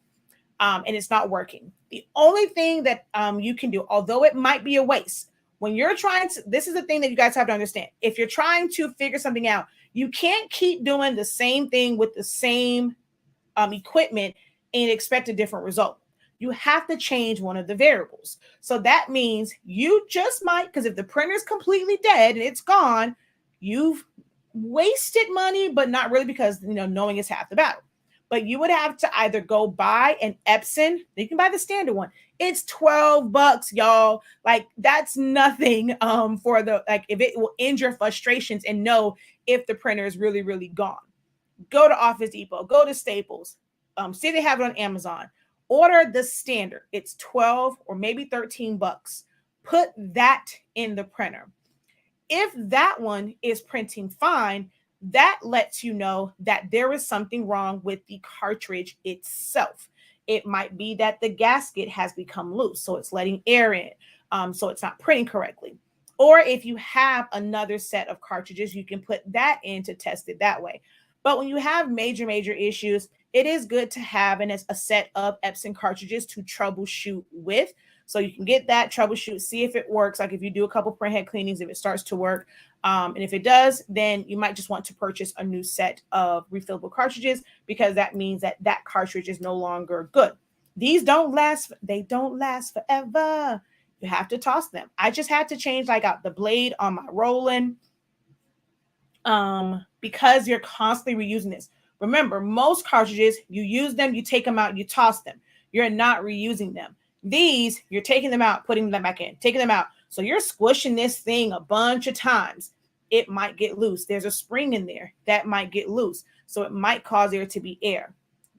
and it's not working. The only thing that you can do, although it might be a waste, when you're trying to, this is the thing that you guys have to understand. If you're trying to figure something out, you can't keep doing the same thing with the same equipment and expect a different result. You have to change one of the variables. So that means you just might, because if the printer is completely dead and it's gone, you've wasted money, but not really, because knowing is half the battle. But you would have to either go buy an Epson. You can buy the standard one. It's $12, y'all. Like that's nothing for the, like, if it will end your frustrations and know if the printer is really, really gone. Go to Office Depot, go to Staples, see they have it on Amazon. Order the standard. It's 12 or maybe $13. Put that in the printer. If that one is printing fine, that lets you know that there is something wrong with the cartridge itself. It might be that the gasket has become loose, so it's letting air in, so it's not printing correctly. Or if you have another set of cartridges, you can put that in to test it that way. But when you have major issues, it is good to have a set of Epson cartridges to troubleshoot with. So you can get that, troubleshoot, see if it works. Like if you do a couple printhead cleanings, if it starts to work. And if it does, then you might just want to purchase a new set of refillable cartridges, because that means that that cartridge is no longer good. These don't last. They don't last forever. You have to toss them. I just had to change like out the blade on my Roland because you're constantly reusing this. Remember, most cartridges, you use them, you take them out, you toss them. You're not reusing them. These, you're taking them out, putting them back in, taking them out. So you're squishing this thing a bunch of times. It might get loose. There's a spring in there that might get loose. So it might cause there to be air.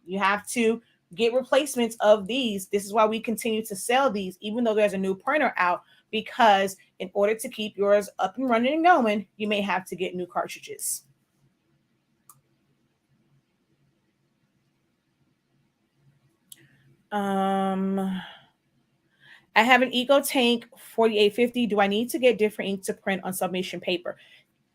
You have to get replacements of these. This is why we continue to sell these, even though there's a new printer out, because in order to keep yours up and running and going, you may have to get new cartridges. I have an EcoTank 4850. Do I need to get different ink to print on sublimation paper?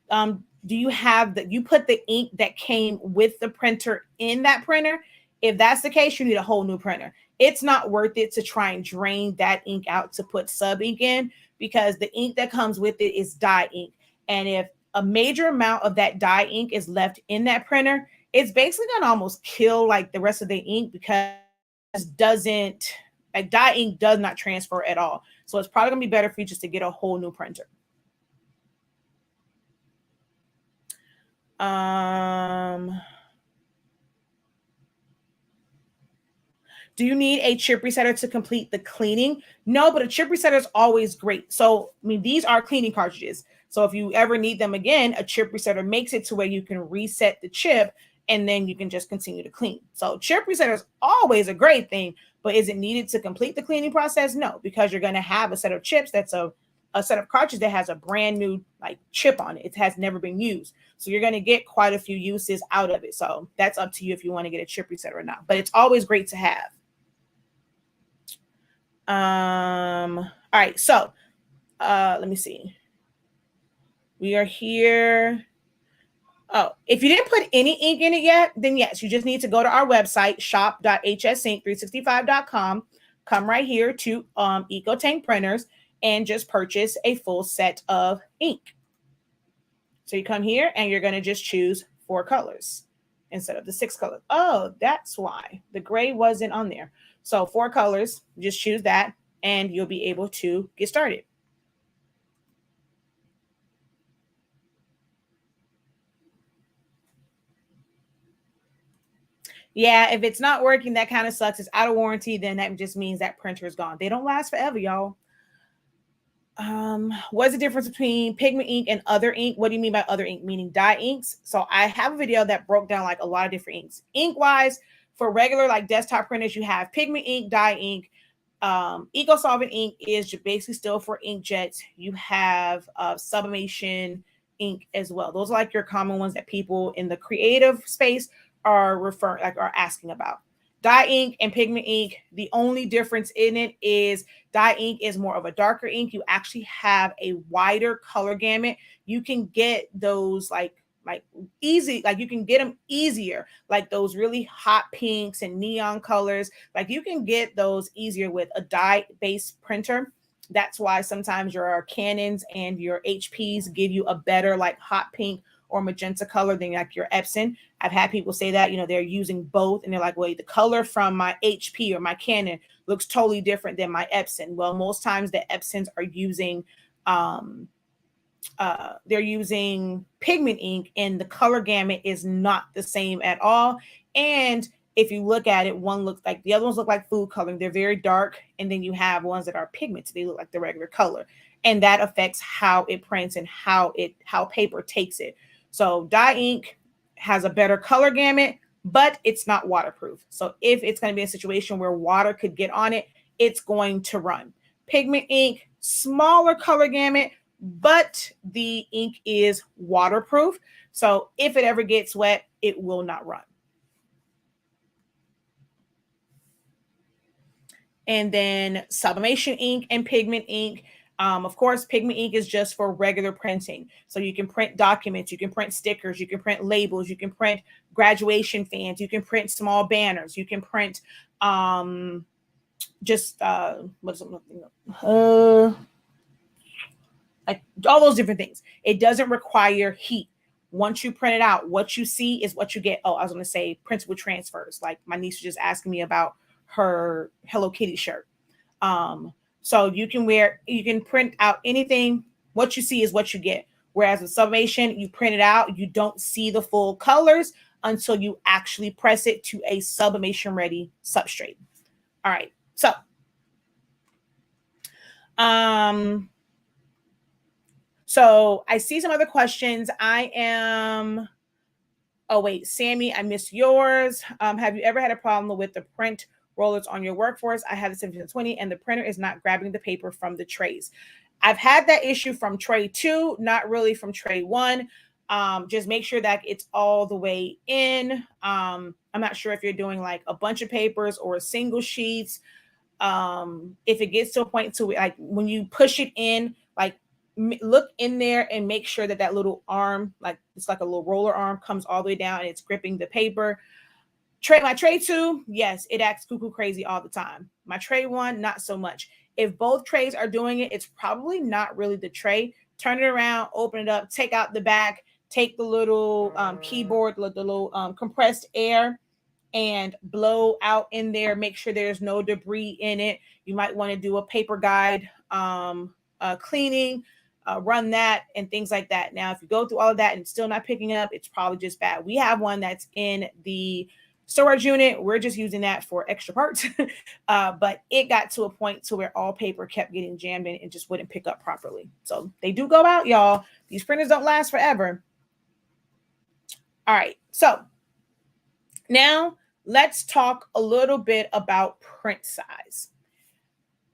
Do you have that? You put the ink that came with the printer in that printer? If that's the case, you need a whole new printer. It's not worth it to try and drain that ink out to put sub ink in, because the ink that comes with it is dye ink. And if a major amount of that dye ink is left in that printer, it's basically going to almost kill like the rest of the ink, because it doesn't, like dye ink does not transfer at all. So it's probably going to be better for you just to get a whole new printer. Do you need a chip resetter to complete the cleaning? No, but a chip resetter is always great. So, I mean, these are cleaning cartridges. So if you ever need them again, a chip resetter makes it to where you can reset the chip and then you can just continue to clean. So chip resetter is always a great thing, but is it needed to complete the cleaning process? No, because you're going to have a set of chips that's a set of cartridges that has a brand new like chip on it. It has never been used. So you're going to get quite a few uses out of it. So that's up to you if you want to get a chip resetter or not, but it's always great to have. All right. So let me see. We are here. Oh, if you didn't put any ink in it yet, then yes, you just need to go to our website, shop.hsink365.com. Come right here to EcoTank Printers and just purchase a full set of ink. So you come here and you're going to just choose 4 colors instead of the 6 colors. Oh, that's why the gray wasn't on there. So 4 colors, just choose that. and you'll be able to get started. Yeah, if it's not working, that kind of sucks. It's out of warranty, then that just means that printer is gone. They don't last forever, y'all. What's the difference between pigment ink and other ink? What do you mean by other ink? Meaning dye inks. So I have a video that broke down like a lot of different inks. Ink wise, for regular like desktop printers, you have pigment ink, dye ink. Eco solvent ink is basically still for inkjets. You have sublimation ink as well. Those are like your common ones that people in the creative space are asking about. Dye ink and pigment ink, the only difference in it is dye ink is more of a darker ink. You actually have a wider color gamut. You can get those like easy, like you can get them easier, like those really hot pinks and neon colors. Like you can get those easier with a dye-based printer. That's why sometimes your Canons and your HPs give you a better like hot pink or magenta color than like your Epson. I've had people say that, they're using both and they're like, wait, the color from my HP or my Canon looks totally different than my Epson. Well, most times the Epsons are using they're using pigment ink and the color gamut is not the same at all. And if you look at it, one looks like the other ones look like food coloring. They're very dark. And then you have ones that are pigmented. They look like the regular color. And that affects how it prints and how paper takes it. So dye ink has a better color gamut, but it's not waterproof. So if it's going to be a situation where water could get on it, it's going to run. Pigment ink, smaller color gamut, but the ink is waterproof. So if it ever gets wet, it will not run. And then sublimation ink and pigment ink. Of course, pigment ink is just for regular printing. So you can print documents, you can print stickers, you can print labels, you can print graduation fans, you can print small banners, you can print all those different things. It doesn't require heat. Once you print it out, what you see is what you get. Oh, I was going to say printable transfers. Like my niece was just asking me about her Hello Kitty shirt. So you can print out anything. What you see is what you get. Whereas with sublimation, you print it out, you don't see the full colors until you actually press it to a sublimation ready substrate. All right. So, so I see some other questions. Oh wait, Sammy, I missed yours. Have you ever had a problem with the print rollers on your workforce? I have the 1720 and the printer is not grabbing the paper from the trays. I've had that issue from tray 2, not really from tray 1. Just make sure that it's all the way in. I'm not sure if you're doing like a bunch of papers or a single sheets. If it gets to a point to like when you push it in, like look in there and make sure that little arm, like it's like a little roller arm, comes all the way down and it's gripping the paper. My tray 2, yes, it acts cuckoo crazy all the time. My tray 1, not so much. If both trays are doing it, it's probably not really the tray. Turn it around, open it up, take out the back, take the little keyboard, the little compressed air, and blow out in there. Make sure there's no debris in it. You might want to do a paper guide cleaning, run that and things like that. Now, if you go through all of that and still not picking up, it's probably just bad. We have one that's in the storage unit. We're just using that for extra parts. But it got to a point to where all paper kept getting jammed in and just wouldn't pick up properly. So they do go out, y'all. These printers don't last forever. All right. So now let's talk a little bit about print size.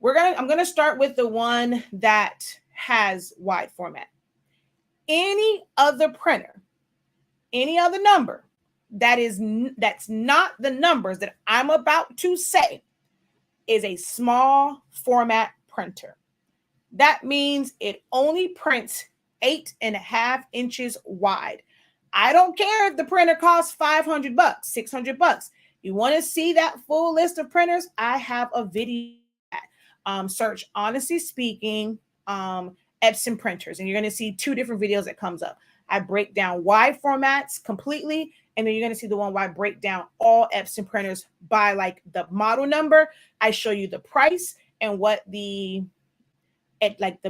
I'm going to start with the one that has wide format. Any other printer, any other number that's not the numbers that I'm about to say is a small format printer. That means it only prints 8.5 inches wide. I don't care if the printer costs $500, $600. You want to see that full list of printers? I have a video. Search Honestly Speaking Epson Printers, and you're going to see 2 different videos that comes up. I break down wide formats completely, and then you're going to see the one where I break down all Epson printers by like the model number. I show you the price and what the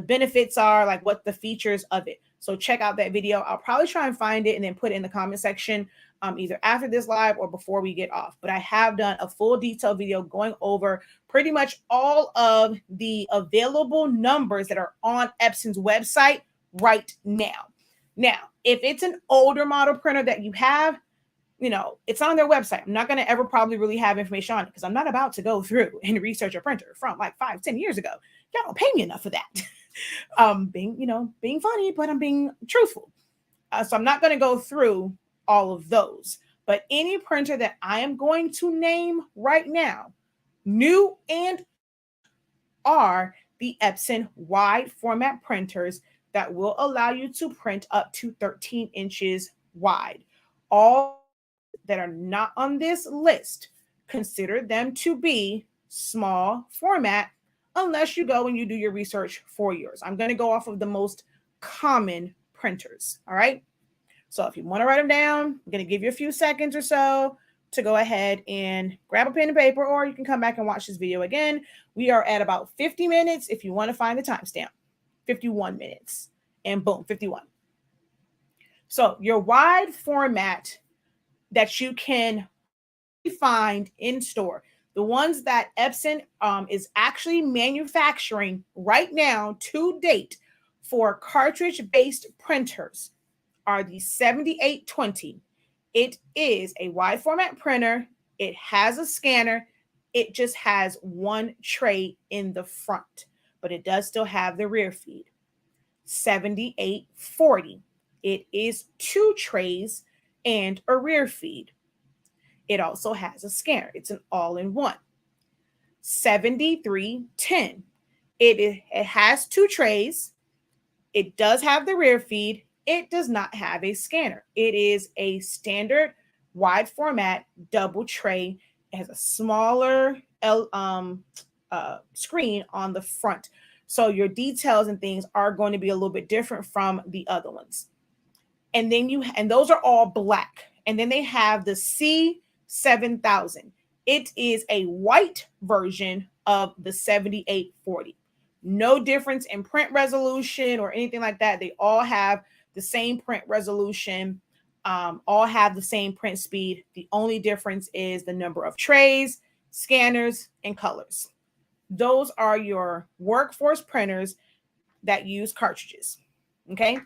benefits are, like what the features of it. So check out that video. I'll probably try and find it and then put it in the comment section, either after this live or before we get off. But I have done a full detailed video going over pretty much all of the available numbers that are on Epson's website right now. Now, if it's an older model printer that you have, it's on their website. I'm not going to ever probably really have information on it because I'm not about to go through and research a printer from like 5-10 years ago. Y'all don't pay me enough for that. Being funny, but I'm being truthful. So I'm not going to go through all of those. But any printer that I am going to name right now, new and are the Epson wide format printers that will allow you to print up to 13 inches wide. All that are not on this list, consider them to be small format unless you go and you do your research for yours. I'm going to go off of the most common printers. All right. So if you want to write them down, I'm going to give you a few seconds or so to go ahead and grab a pen and paper, or you can come back and watch this video again. We are at about 50 minutes. If you want to find the timestamp, 51 minutes and boom, 51. So your wide format that you can find in store, the ones that Epson is actually manufacturing right now to date for cartridge-based printers are the 7820. It is a wide format printer. It has a scanner. It just has one tray in the front, but it does still have the rear feed. 7840. It is 2 trays and a rear feed. It also has a scanner. It's an all-in-one. 7310. It has 2 trays. It does have the rear feed. It does not have a scanner. It is a standard wide format double tray. It has a smaller screen on the front. So your details and things are going to be a little bit different from the other ones. And then those are all black. And then they have the C7000. It is a white version of the 7840. No difference in print resolution or anything like that. They all have the same print resolution, all have the same print speed. The only difference is the number of trays, scanners, and colors. Those are your workforce printers that use cartridges. Okay.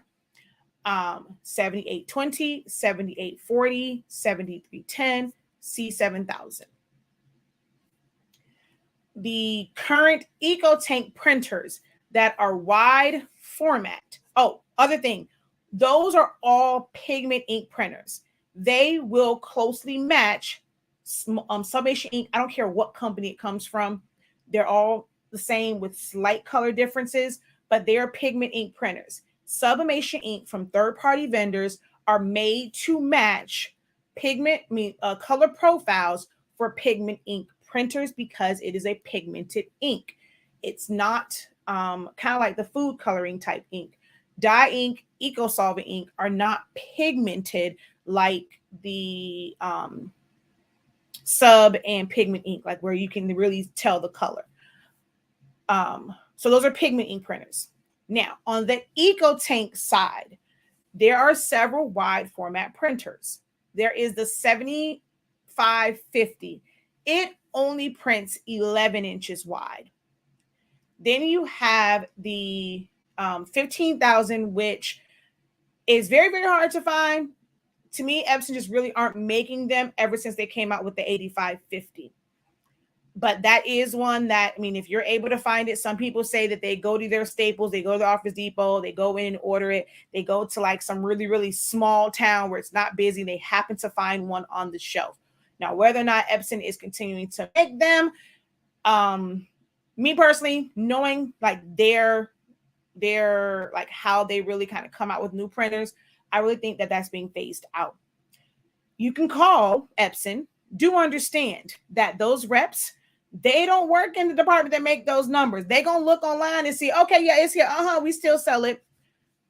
7820, 7840, 7310, C7000. The current EcoTank printers that are wide format. Oh, other thing, those are all pigment ink printers. They will closely match Sublimation ink. I don't care what company it comes from. They're all the same with slight color differences, but they are pigment ink printers. Sublimation ink from third-party vendors are made to match color profiles for pigment ink printers because it is a pigmented ink. It's not kind of like the food coloring type ink. Dye ink, eco-solvent ink are not pigmented like the sub and pigment ink, like where you can really tell the color. So those are pigment ink printers. Now, on the EcoTank side, there are several wide format printers. There is the 7550. It only prints 11 inches wide. Then you have the 15,000, which is very, very hard to find. To me, Epson just really aren't making them ever since they came out with the 8550. But that is one that, I mean, if you're able to find it, some people say that they go to their Staples, they go to the Office Depot, they go in and order it. They go to like some really, really small town where it's not busy. They happen to find one on the shelf. Now, whether or not Epson is continuing to make them, me personally, knowing like their like how they really kind of come out with new printers, I really think that that's being phased out. You can call Epson. Do understand that those reps, they don't work in the department that make those numbers. They're going to look online and see, okay, yeah, it's here. We still sell it.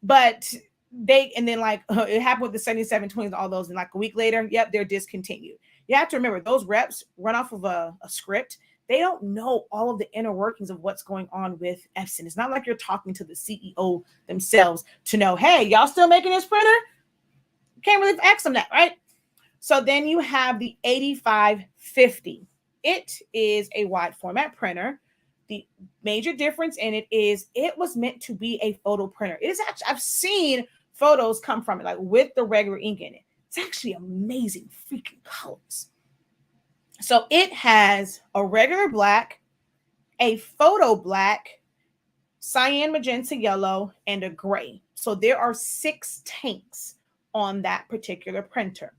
But and then like it happened with the 7720s, all those, and like a week later, yep, they're discontinued. You have to remember those reps run off of a script. They don't know all of the inner workings of what's going on with Epson. It's not like you're talking to the CEO themselves to know, hey, y'all still making this printer? Can't really ask them that, right? So then you have the 8550. It is a wide format printer. The major difference in it is it was meant to be a photo printer. It is actually, I've seen photos come from it, like with the regular ink in it. It's actually amazing freaking colors. So it has a regular black, a photo black, cyan, magenta, yellow, and a gray. So there are 6 tanks on that particular printer.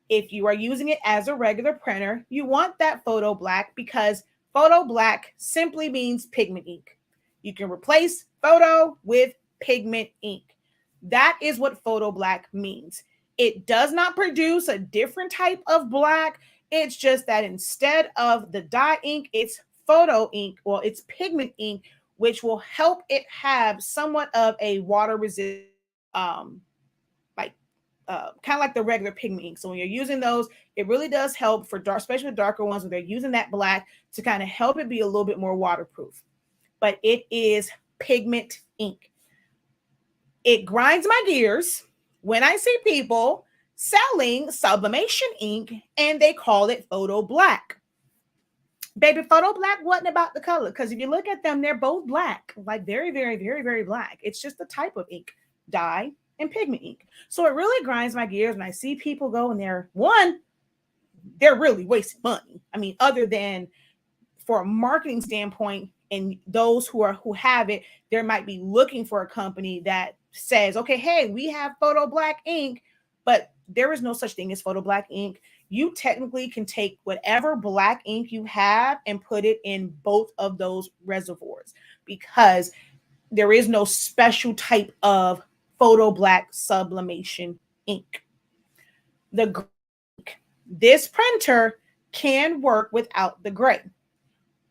If you are using it as a regular printer, you want that photo black because photo black simply means pigment ink. You can replace photo with pigment ink. That is what photo black means. It does not produce a different type of black. It's just that instead of the dye ink, it's photo ink, or it's pigment ink, which will help it have somewhat of a water resistant, kind of like the regular pigment ink. So when you're using those, it really does help for dark, especially the darker ones, when they're using that black to kind of help it be a little bit more waterproof. But it is pigment ink. It grinds my gears when I see people selling sublimation ink and they call it photo black. Baby, photo black wasn't about the color, because if you look at them, they're both black, like very, very, very, very black. It's just the type of ink, dye, and pigment ink. So it really grinds my gears when I see people go in there. One, they're really wasting money. I mean, other than for a marketing standpoint, and those who have it, there might be looking for a company that says, okay, hey, we have photo black ink, but there is no such thing as photo black ink. You technically can take whatever black ink you have and put it in both of those reservoirs, because there is no special type of photo black sublimation ink. This printer can work without the gray.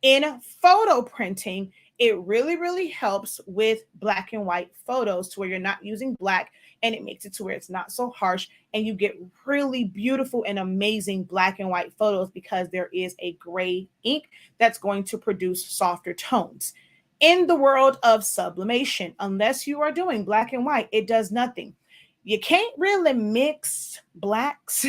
In photo printing, it really, really helps with black and white photos, to where you're not using black, and it makes it to where it's not so harsh, and you get really beautiful and amazing black and white photos, because there is a gray ink that's going to produce softer tones. In the world of sublimation, unless you are doing black and white, it does nothing. You can't really mix blacks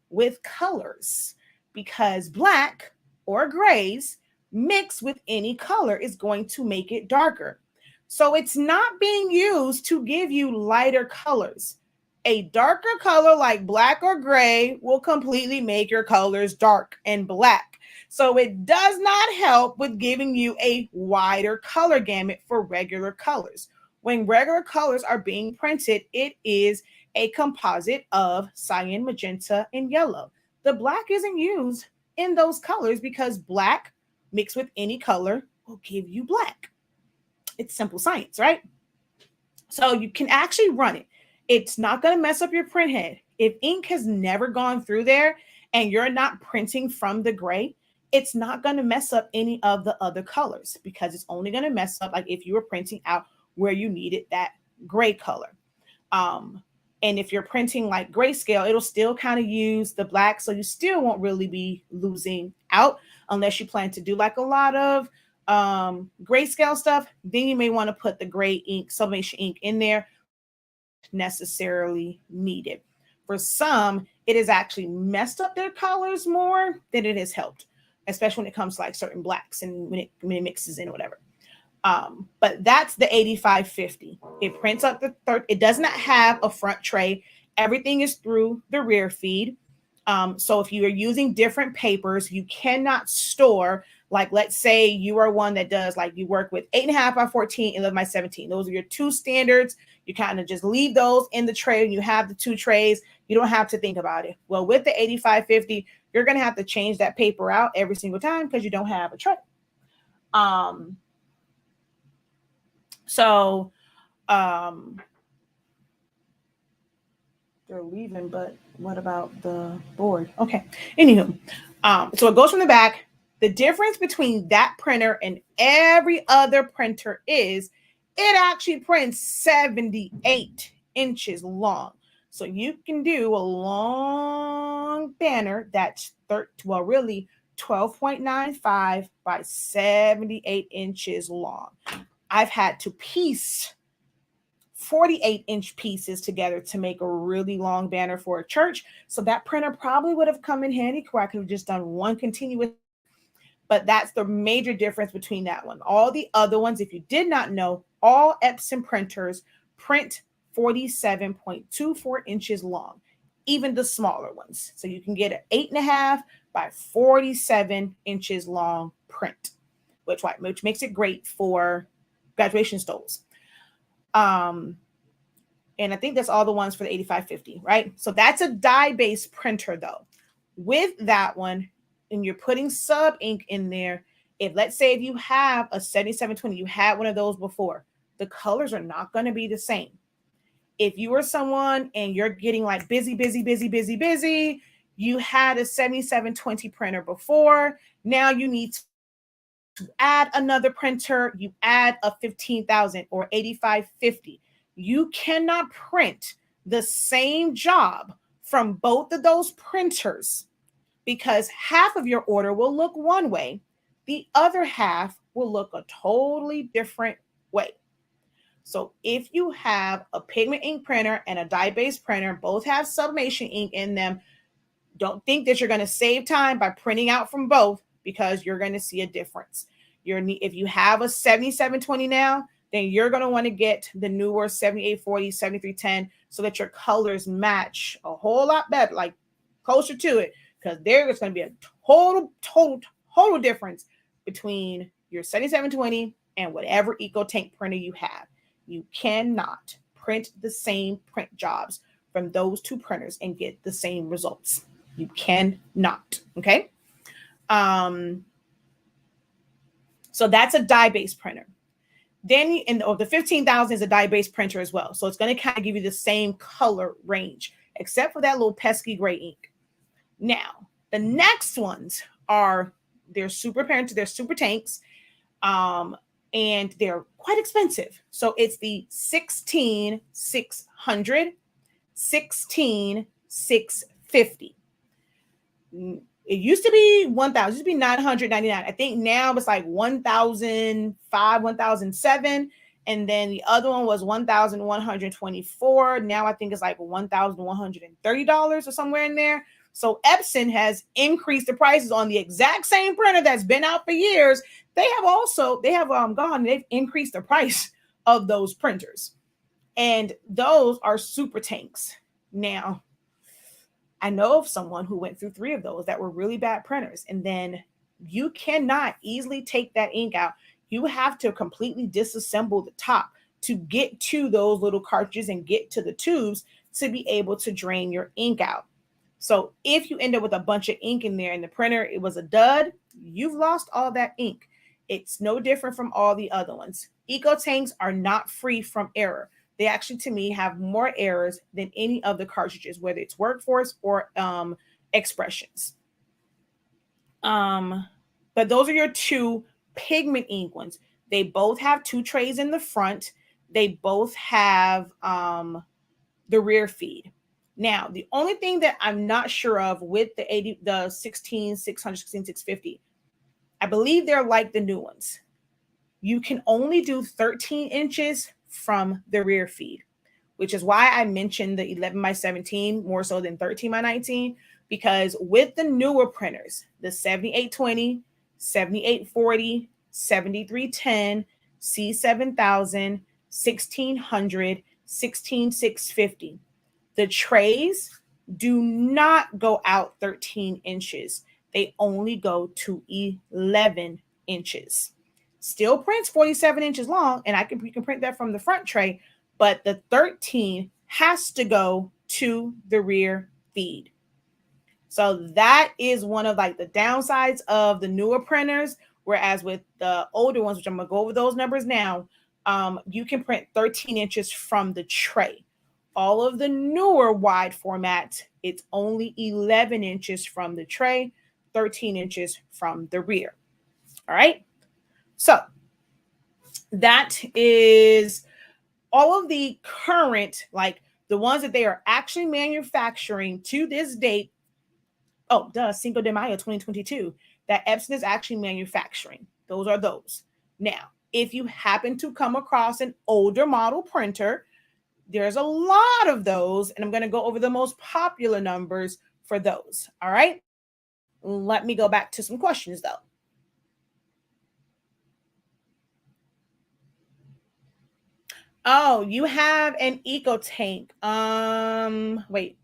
with colors, because black or grays mixed with any color is going to make it darker. So it's not being used to give you lighter colors. A darker color like black or gray will completely make your colors dark and black. So it does not help with giving you a wider color gamut for regular colors. When regular colors are being printed, it is a composite of cyan, magenta, and yellow. The black isn't used in those colors, because black mixed with any color will give you black. It's simple science, right? So you can actually run it. It's not going to mess up your print head. If ink has never gone through there and you're not printing from the gray, it's not going to mess up any of the other colors, because it's only going to mess up like if you were printing out where you needed that gray color. And if you're printing like grayscale, it'll still kind of use the black. So you still won't really be losing out, unless you plan to do like a lot of grayscale stuff. Then you may want to put the gray ink, sublimation ink in there, necessarily needed. For some, it has actually messed up their colors more than it has helped, especially when it comes to like certain blacks and when it mixes in or whatever. But that's the 8550. It prints up the third. It does not have a front tray. Everything is through the rear feed. So if you are using different papers, you cannot store, like, let's say you are one that does, like, you work with 8.5 by 14, 11 by 17. Those are your two standards. You kind of just leave those in the tray, and you have the two trays. You don't have to think about it. Well, with the 8550, you're going to have to change that paper out every single time, because you don't have a tray. They're leaving, but what about the board? Okay. Anywho, so it goes from the back. The difference between that printer and every other printer is it actually prints 78 inches long. So you can do a long banner that's really 12.95 by 78 inches long. I've had to piece 48-inch pieces together to make a really long banner for a church. So that printer probably would have come in handy, where I could have just done one continuous. But that's the major difference between that one. All the other ones, if you did not know, all Epson printers print 47.24 inches long, even the smaller ones. So you can get an 8.5 by 47 inches long print, which makes it great for graduation stoles. And I think that's all the ones for the 8550, right? So that's a dye-based printer though. With that one, and you're putting sub ink in there, let's say if you have a 7720, you had one of those before, the colors are not going to be the same. If you are someone and you're getting like busy, you had a 7720 printer before, now you need to add another printer, you add a 15,000 or 8550. You cannot print the same job from both of those printers, because half of your order will look one way, the other half will look a totally different way. So if you have a pigment ink printer and a dye-based printer, both have sublimation ink in them, don't think that you're going to save time by printing out from both, because you're going to see a difference. If you have a 7720 now, then you're going to want to get the newer 7840, 7310, so that your colors match a whole lot better, like closer to it, because there's going to be a total difference between your 7720 and whatever EcoTank printer you have. You cannot print the same print jobs from those two printers and get the same results. You cannot. Okay. So that's a dye-based printer. Then the 15,000 is a dye-based printer as well. So it's going to kind of give you the same color range, except for that little pesky gray ink. Now, the next ones they're super tanks, and they're quite expensive. So it's the 16600, 16650. It used to be 1,000, it used to be 999. I think now it's like 1,005, 1,007. And then the other one was 1,124. Now I think it's like $1,130 or somewhere in there. So Epson has increased the prices on the exact same printer that's been out for years. They've increased the price of those printers. And those are super tanks. Now, I know of someone who went through 3 of those that were really bad printers. And then you cannot easily take that ink out. You have to completely disassemble the top to get to those little cartridges and get to the tubes to be able to drain your ink out. So if you end up with a bunch of ink in there and the printer, it was a dud, you've lost all that ink. It's no different from all the other ones. EcoTanks are not free from error. They actually, to me, have more errors than any of the cartridges, whether it's Workforce or Expressions. But those are your 2 pigment ink ones. They both have 2 trays in the front. They both have the rear feed. Now, the only thing that I'm not sure of with the 16600, 16650, I believe they're like the new ones. You can only do 13 inches from the rear feed, which is why I mentioned the 11 by 17 more so than 13 by 19, because with the newer printers, the 7820, 7840, 7310, C7000, 1600, 16650, the trays do not go out 13 inches. They only go to 11 inches. Still prints 47 inches long, and you can print that from the front tray, but the 13 has to go to the rear feed. So that is one of like the downsides of the newer printers, whereas with the older ones, which I'm going to go over those numbers now, you can print 13 inches from the tray. All of the newer wide formats, it's only 11 inches from the tray, 13 inches from the rear. All right. So that is all of the current, like the ones that they are actually manufacturing to this date. Oh, Cinco de Mayo 2022. that Epson is actually manufacturing. Those are those. Now, if you happen to come across an older model printer, there's a lot of those, and I'm going to go over the most popular numbers for those. All right. Let me go back to some questions though. Oh, you have an eco tank. Wait.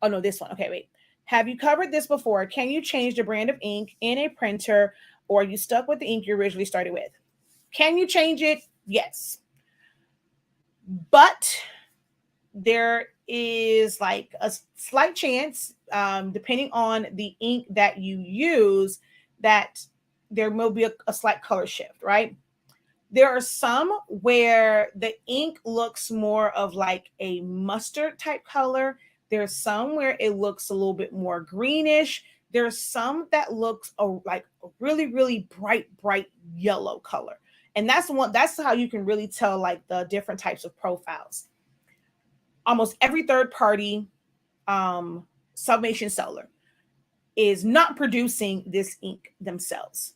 Oh no, this one. Okay, wait. Have you covered this before? Can you change the brand of ink in a printer, or are you stuck with the ink you originally started with? Can you change it? Yes. But there is like a slight chance, depending on the ink that you use, that there will be a slight color shift, right? There are some where the ink looks more of like a mustard type color. There's some where it looks a little bit more greenish. There's some that looks like a really, really bright yellow color. And that's how you can really tell like the different types of profiles. Almost every third party Sublimation seller is not producing this ink themselves.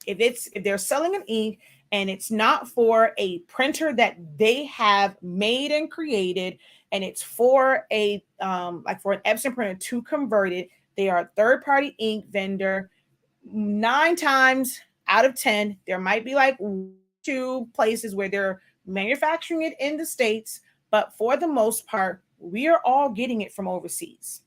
If they're selling an ink and it's not for a printer that they have made and created, and it's for a like for an Epson printer to convert it, they are a third-party ink vendor. 9 times out of 10, there might be like 2 places where they're manufacturing it in the States, but for the most part, we are all getting it from overseas.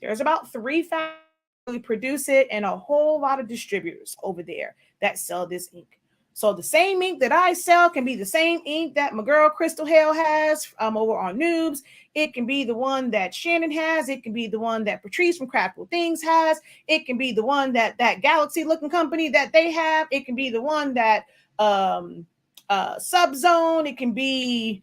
There's about 3 factories that produce it and a whole lot of distributors over there that sell this ink. So the same ink that I sell can be the same ink that my girl Crystal Hale has over on Noobs. It can be the one that Shannon has. It can be the one that Patrice from Craftful Things has. It can be the one that Galaxy looking company that they have. It can be the one that Subzone. It can be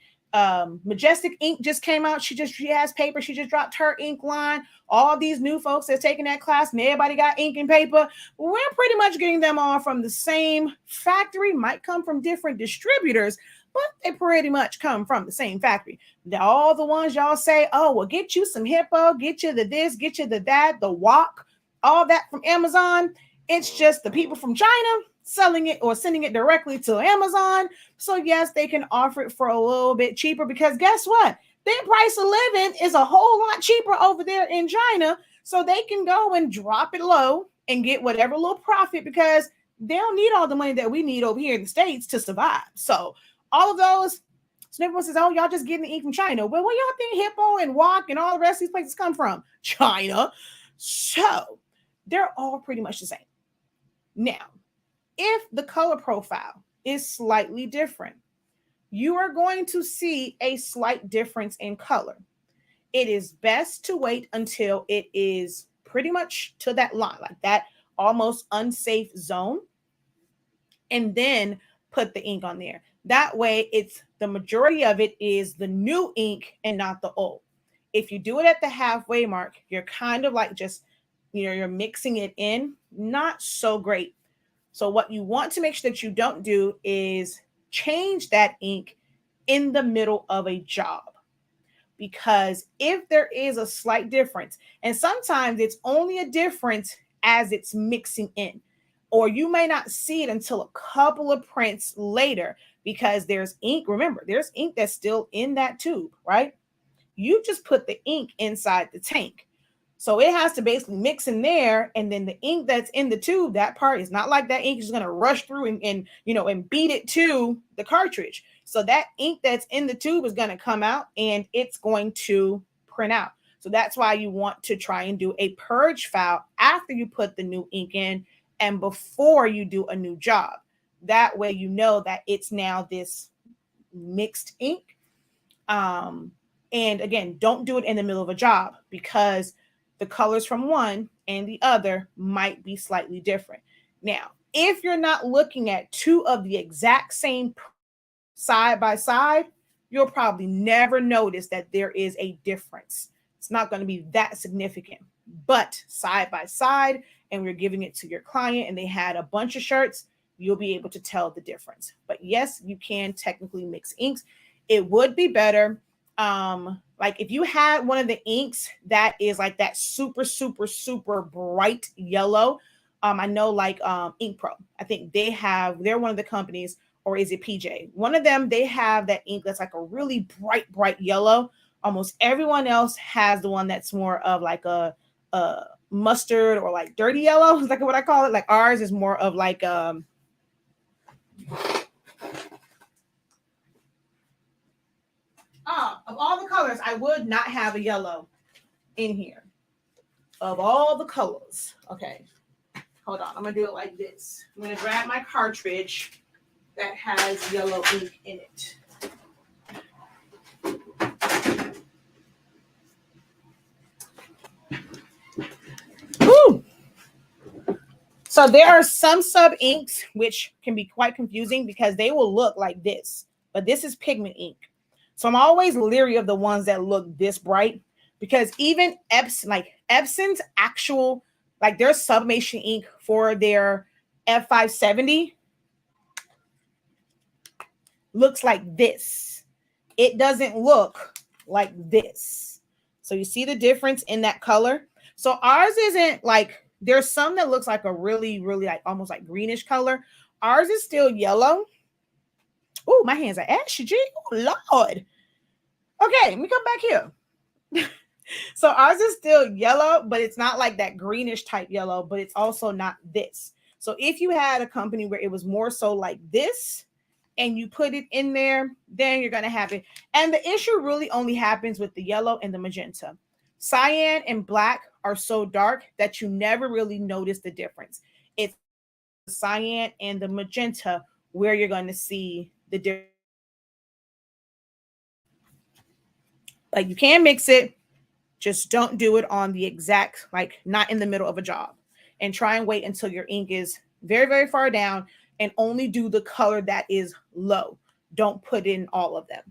Majestic Ink just came out. She has paper. She just dropped her ink line. All these new folks that are taking that class and everybody got ink and paper. We're pretty much getting them all from the same factory. Might come from different distributors, but they pretty much come from the same factory. All the ones y'all say, oh, well, get you some Hippo, get you the this, get you the that, the Wok, all that from Amazon. It's just the people from China selling it or sending it directly to Amazon. So yes, they can offer it for a little bit cheaper because guess what? Their price of living is a whole lot cheaper over there in China. So they can go and drop it low and get whatever little profit because they don't need all the money that we need over here in the States to survive. So all of those, so everyone says, oh, y'all just getting the ink from China. Well, where y'all think Hippo and Wok and all the rest of these places come from? China. So they're all pretty much the same. Now, if the color profile is slightly different, you are going to see a slight difference in color. It is best to wait until it is pretty much to that line, like that almost unsafe zone, and then put the ink on there. That way, it's the majority of it is the new ink and not the old. If you do it at the halfway mark, you're kind of like just, you're mixing it in. Not so great. So what you want to make sure that you don't do is change that ink in the middle of a job. Because if there is a slight difference, and sometimes it's only a difference as it's mixing in, or you may not see it until a couple of prints later because there's ink. Remember, there's ink that's still in that tube, right? You just put the ink inside the tank. So it has to basically mix in there, and then the ink that's in the tube, that part is not like that ink is going to rush through and beat it to the cartridge. So that ink that's in the tube is going to come out and it's going to print out. So that's why you want to try and do a purge file after you put the new ink in and before you do a new job. That way you know that it's now this mixed ink. And again, don't do it in the middle of a job because the colors from one and the other might be slightly different. Now, if you're not looking at 2 of the exact same side by side, you'll probably never notice that there is a difference. It's not going to be that significant, but side by side, and we're giving it to your client and they had a bunch of shirts, you'll be able to tell the difference. But yes, you can technically mix inks. It would be better. Like if you had one of the inks that is like that super bright yellow, I know like Ink Pro. I think they're one of the companies, or is it PJ? One of them, they have that ink that's like a really bright yellow. Almost everyone else has the one that's more of like a mustard or like dirty yellow, is like what I call it. Like ours is more of like of all the colors, I would not have a yellow in here. Of all the colors. Okay. Hold on. I'm going to do it like this. I'm going to grab my cartridge that has yellow ink in it. Woo! So there are some sub inks which can be quite confusing because they will look like this, but this is pigment ink. So I'm always leery of the ones that look this bright, because even Epson's actual, like their Sublimation ink for their F570 looks like this. It doesn't look like this. So you see the difference in that color. So ours isn't like, there's some that looks like a really like almost like greenish color. Ours is still yellow. Oh, my hands are ashy. Gee, oh Lord. Okay, let me come back here. So ours is still yellow, but it's not like that greenish type yellow, but it's also not this. So if you had a company where it was more so like this and you put it in there, then you're going to have it. And the issue really only happens with the yellow and the magenta. Cyan and black are so dark that you never really notice the difference. It's the cyan and the magenta where you're going to see the difference. Like you can mix it. Just don't do it on the exact, like not in the middle of a job, and try and wait until your ink is very far down and only do the color that is low. Don't put in all of them.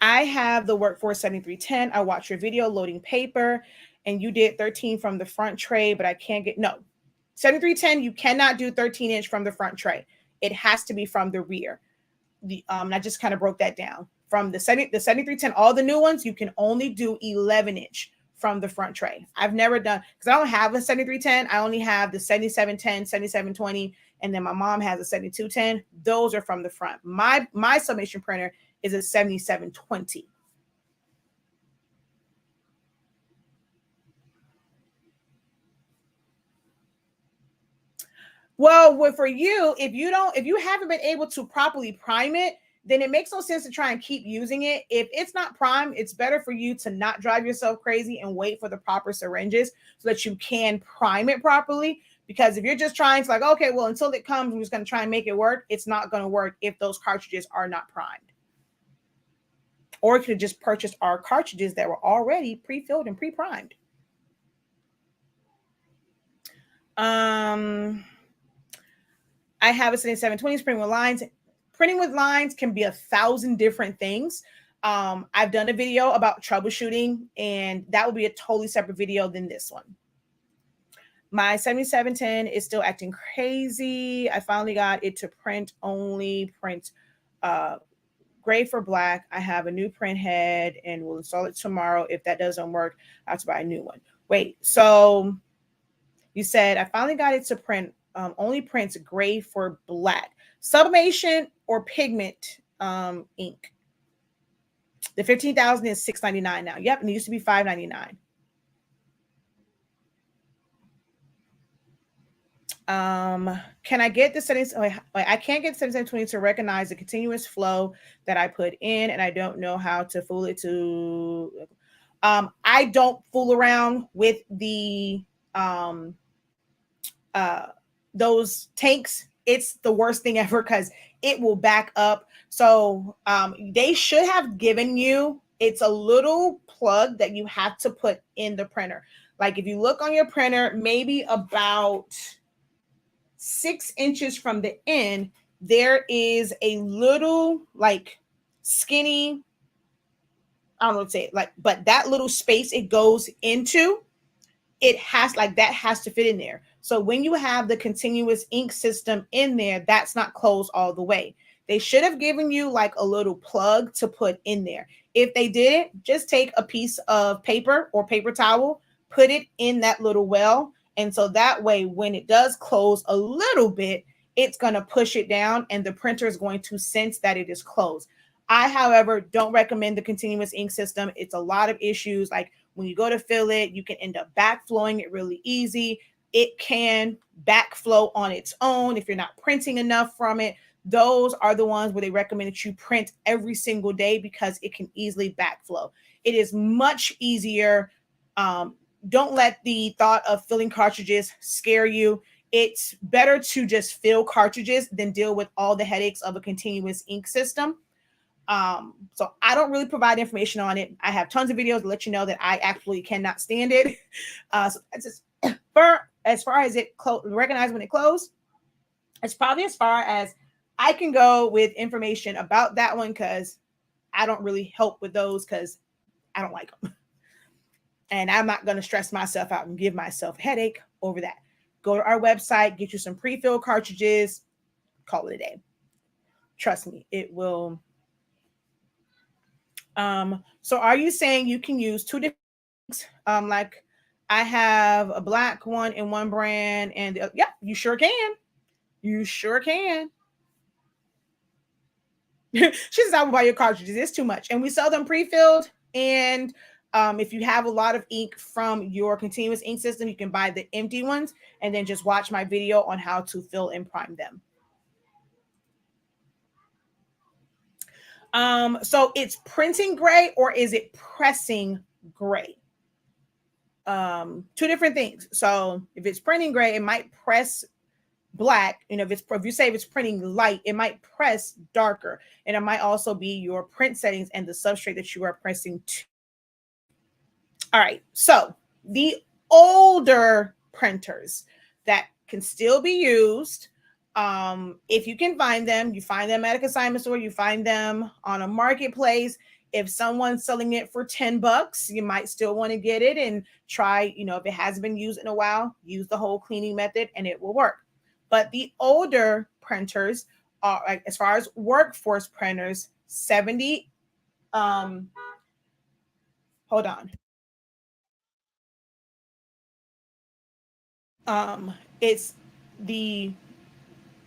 I have the Workforce 7310. I watched your video loading paper and you did 13 from the front tray, but I can't get, no. 7310, you cannot do 13-inch from the front tray. It has to be from the rear. I just kind of broke that down. From the 7310, all the new ones, you can only do 11-inch from the front tray. I've never done, because I don't have a 7310. I only have the 7710, 7720, and then my mom has a 7210. Those are from the front. My Sublimation printer is a 7720. Well, for you, if you haven't been able to properly prime it, then it makes no sense to try and keep using it. If it's not primed, it's better for you to not drive yourself crazy and wait for the proper syringes so that you can prime it properly. Because if you're just trying to like, okay, well, until it comes, I'm just going to try and make it work. It's not going to work if those cartridges are not primed. Or you could just purchase our cartridges that were already pre-filled and pre-primed. I have a 7720 printing with lines. Printing with lines can be 1,000 different things. I've done a video about troubleshooting, and that will be a totally separate video than this one. My 7710 is still acting crazy. I finally got it to print gray for black. I have a new print head and we'll install it tomorrow. If that doesn't work, I have to buy a new one. Wait, so you said I finally got it to print only prints gray for black. Sublimation or pigment ink. The 15,000 is $6.99 now. Yep, and it used to be $5.99. Can I get the settings? Oh, I can't get 7720 to recognize the continuous flow that I put in, and I don't know how to fool it to. I don't fool around with the those tanks. It's the worst thing ever because it will back up. So they should have given you, it's a little plug that you have to put in the printer. Like if you look on your printer, maybe about 6 inches from the end, there is a little like skinny, I don't know what to say, like, but that little space it goes into, it has like that has to fit in there. So when you have the continuous ink system in there, that's not closed all the way. They should have given you like a little plug to put in there. If they didn't, just take a piece of paper or paper towel, put it in that little well. And so that way, when it does close a little bit, it's going to push it down and the printer is going to sense that it is closed. I, however, don't recommend the continuous ink system. It's a lot of issues. Like when you go to fill it, you can end up backflowing it really easy. It can backflow on its own if you're not printing enough from it. Those are the ones where they recommend that you print every single day because it can easily backflow. It is much easier. Don't let the thought of filling cartridges scare you. It's better to just fill cartridges than deal with all the headaches of a continuous ink system. So I don't really provide information on it. I have tons of videos to let you know that I actually cannot stand it. So that's just as far as it recognize when it closed, it's probably as far as I can go with information about that one, because I don't really help with those because I don't like them. And I'm not going to stress myself out and give myself a headache over that. Go to our website, get you some pre-filled cartridges, call it a day. Trust me, it will. So are you saying you can use two different inks? Like I have a black one in one brand and yeah, you sure can. You sure can. She says, I will buy your cartridges. It's too much. And we sell them pre-filled. And if you have a lot of ink from your continuous ink system, you can buy the empty ones and then just watch my video on how to fill and prime them. So it's printing gray or is it pressing gray? Two different things. So if it's printing gray, it might press black. You know, if you say if it's printing light, it might press darker. And it might also be your print settings and the substrate that you are pressing to. All right. So the older printers that can still be used, if you can find them, you find them at a consignment store, you find them on a marketplace. If someone's selling it for $10, you might still want to get it and try, you know, if it hasn't been used in a while, use the whole cleaning method and it will work. But the older printers are, like, as far as workforce printers, 70, hold on. It's the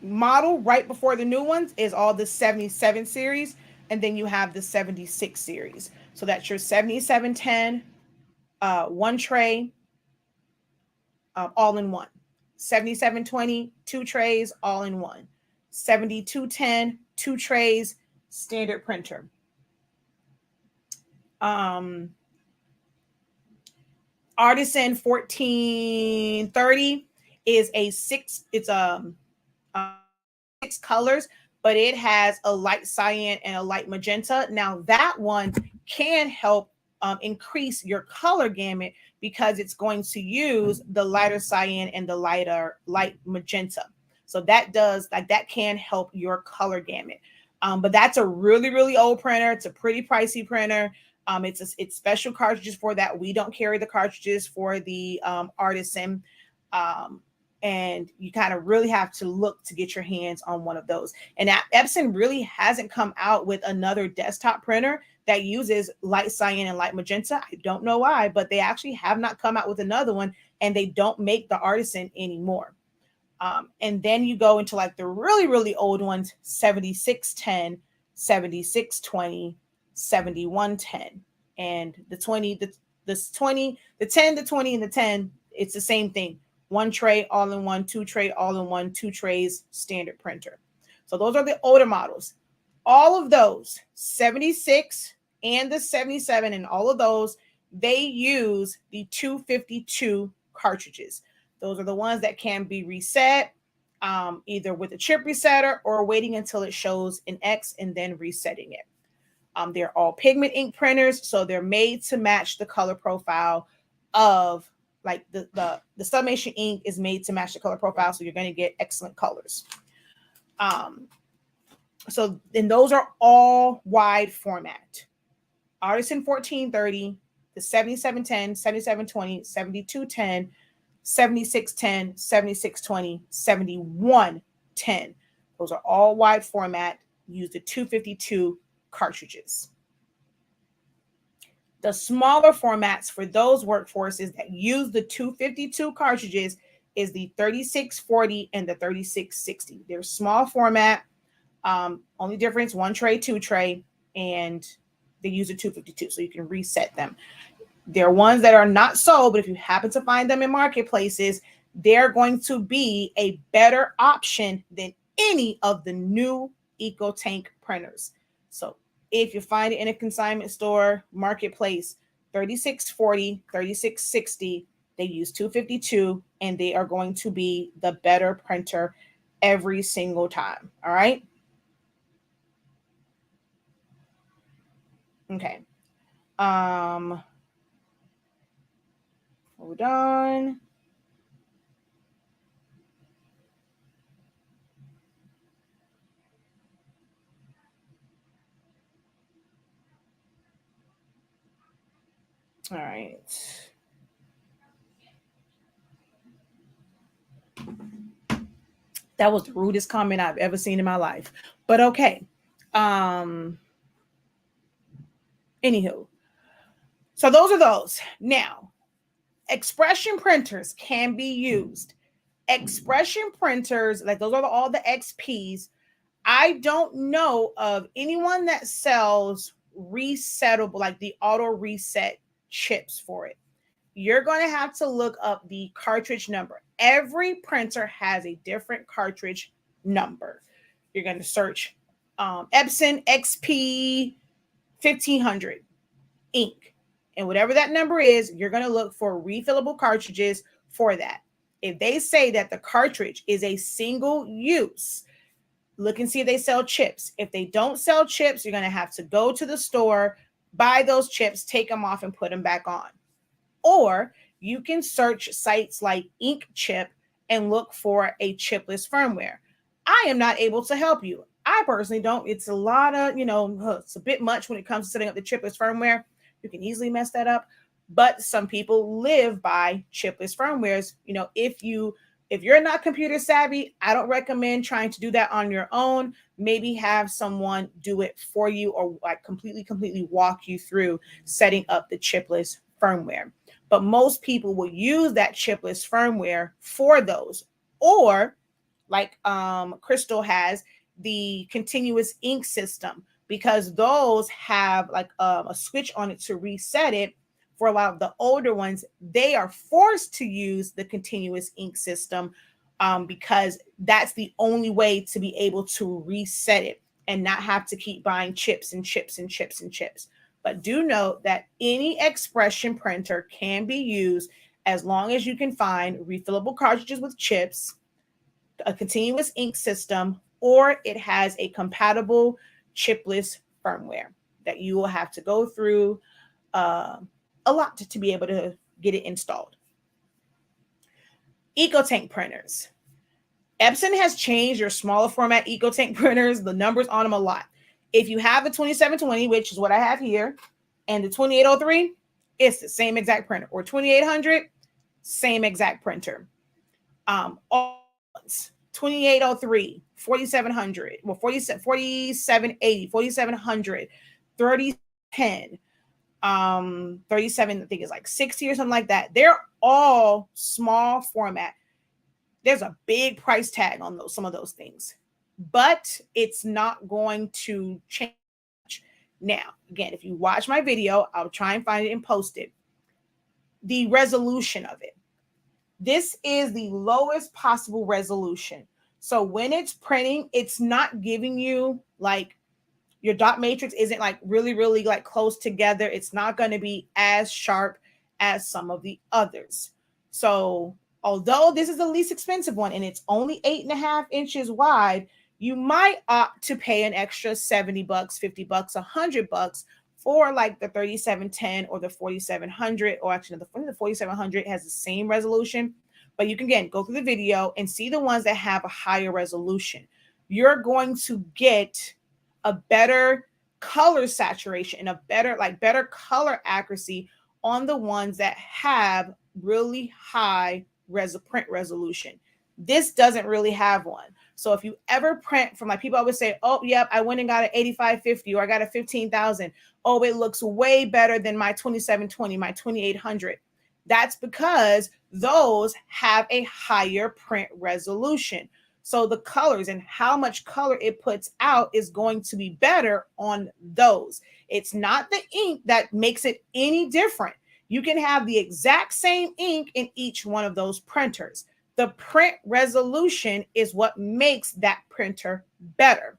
model right before the new ones is all the 77 series, and then you have the 76 series. So that's your 7710, one tray, all in one. 7720, two trays, all in one. 7210, two trays, standard printer. Artisan 1430 is a six colors, but it has a light cyan and a light magenta. Now that one can help increase your color gamut because it's going to use the lighter cyan and the light magenta. So that can help your color gamut. But that's a really, really old printer. It's a pretty pricey printer. It's special cartridges for that. We don't carry the cartridges for the Artisan. And you kind of really have to look to get your hands on one of those. And Epson really hasn't come out with another desktop printer that uses light cyan and light magenta. I don't know why, but they actually have not come out with another one, and they don't make the Artisan anymore. And then you go into like the really, really old ones, 7610, 7620, 7110, and the 20, the 20, the 10, the 20, and the 10. It's the same thing. One tray, all in one, two tray, all in one, two trays, standard printer. So those are the older models. All of those, 76 and the 77 and all of those, they use the 252 cartridges. Those are the ones that can be reset either with a chip resetter or waiting until it shows an X and then resetting it. They're all pigment ink printers, so they're made to match the color profile of, like, the Sublimation ink is made to match the color profile, so you're going to get excellent colors. So then those are all wide format. Artisan 1430, the 7710, 7720, 7210, 7610, 7620, 7110. Those are all wide format. use the 252 cartridges. The smaller formats for those workforces that use the 252 cartridges is the 3640 and the 3660. They're small format, only difference, 1 tray, 2 tray, and they use a 252, so you can reset them. There are ones that are not sold, but if you happen to find them in marketplaces, they're going to be a better option than any of the new EcoTank printers. So if you find it in a consignment store, marketplace, 3640, 3660, they use 252, and they are going to be the better printer every single time. All right. Okay. Hold on. All right. That was the rudest comment I've ever seen in my life. But okay. Anywho. So those are those. Now, expression printers can be used. Expression printers, like those are all the XPs. I don't know of anyone that sells resettable, like the auto reset chips for it. You're going to have to look up the cartridge number. Every printer has a different cartridge number. You're going to search Epson XP 1500 ink. And whatever that number is, you're going to look for refillable cartridges for that. If they say that the cartridge is a single use, look and see if they sell chips. If they don't sell chips, you're going to have to go to the store, buy those chips, take them off, and put them back on. Or you can search sites like Ink Chip and look for a chipless firmware. I am not able to help you. I personally don't. It's a lot of, it's a bit much when it comes to setting up the chipless firmware. You can easily mess that up. But some people live by chipless firmwares. If you're not computer savvy, I don't recommend trying to do that on your own. Maybe have someone do it for you, or like completely walk you through setting up the chipless firmware. But most people will use that chipless firmware for those. Or like Crystal has the continuous ink system, because those have like a switch on it to reset it. For a lot of the older ones, they are forced to use the continuous ink system because that's the only way to be able to reset it and not have to keep buying chips and chips and chips and chips. But do note that any expression printer can be used as long as you can find refillable cartridges with chips, a continuous ink system, or it has a compatible chipless firmware that you will have to go through a lot to be able to get it installed. EcoTank printers. Epson has changed your smaller format EcoTank printers, the numbers on them a lot. If you have the 2720, which is what I have here, and the 2803, it's the same exact printer. Or 2800, same exact printer. All 2803, 4700, 4780, 4700, 3010, 37, I think is like 60 or something like that. They're all small format. There's a big price tag on some of those things, but it's not going to change. Now, again, if you watch my video, I'll try and find it and post it. The resolution of it. This is the lowest possible resolution. So when it's printing, it's not giving you like your dot matrix isn't like really like close together. It's not going to be as sharp as some of the others. So although this is the least expensive one and it's only 8.5 inches wide, you might opt to pay an extra $70, $50, $100 for like the 3710 or the 4700, or actually the 4700 has the same resolution, but you can again go through the video and see the ones that have a higher resolution. You're going to get a better color saturation and a better color accuracy on the ones that have really high print resolution. This doesn't really have one. So if you ever print from, like, people always say, oh, yep, I went and got an 8550 or I got a 15,000. Oh, it looks way better than my 2720, my 2800. That's because those have a higher print resolution. So the colors and how much color it puts out is going to be better on those. It's not the ink that makes it any different. You can have the exact same ink in each one of those printers. The print resolution is what makes that printer better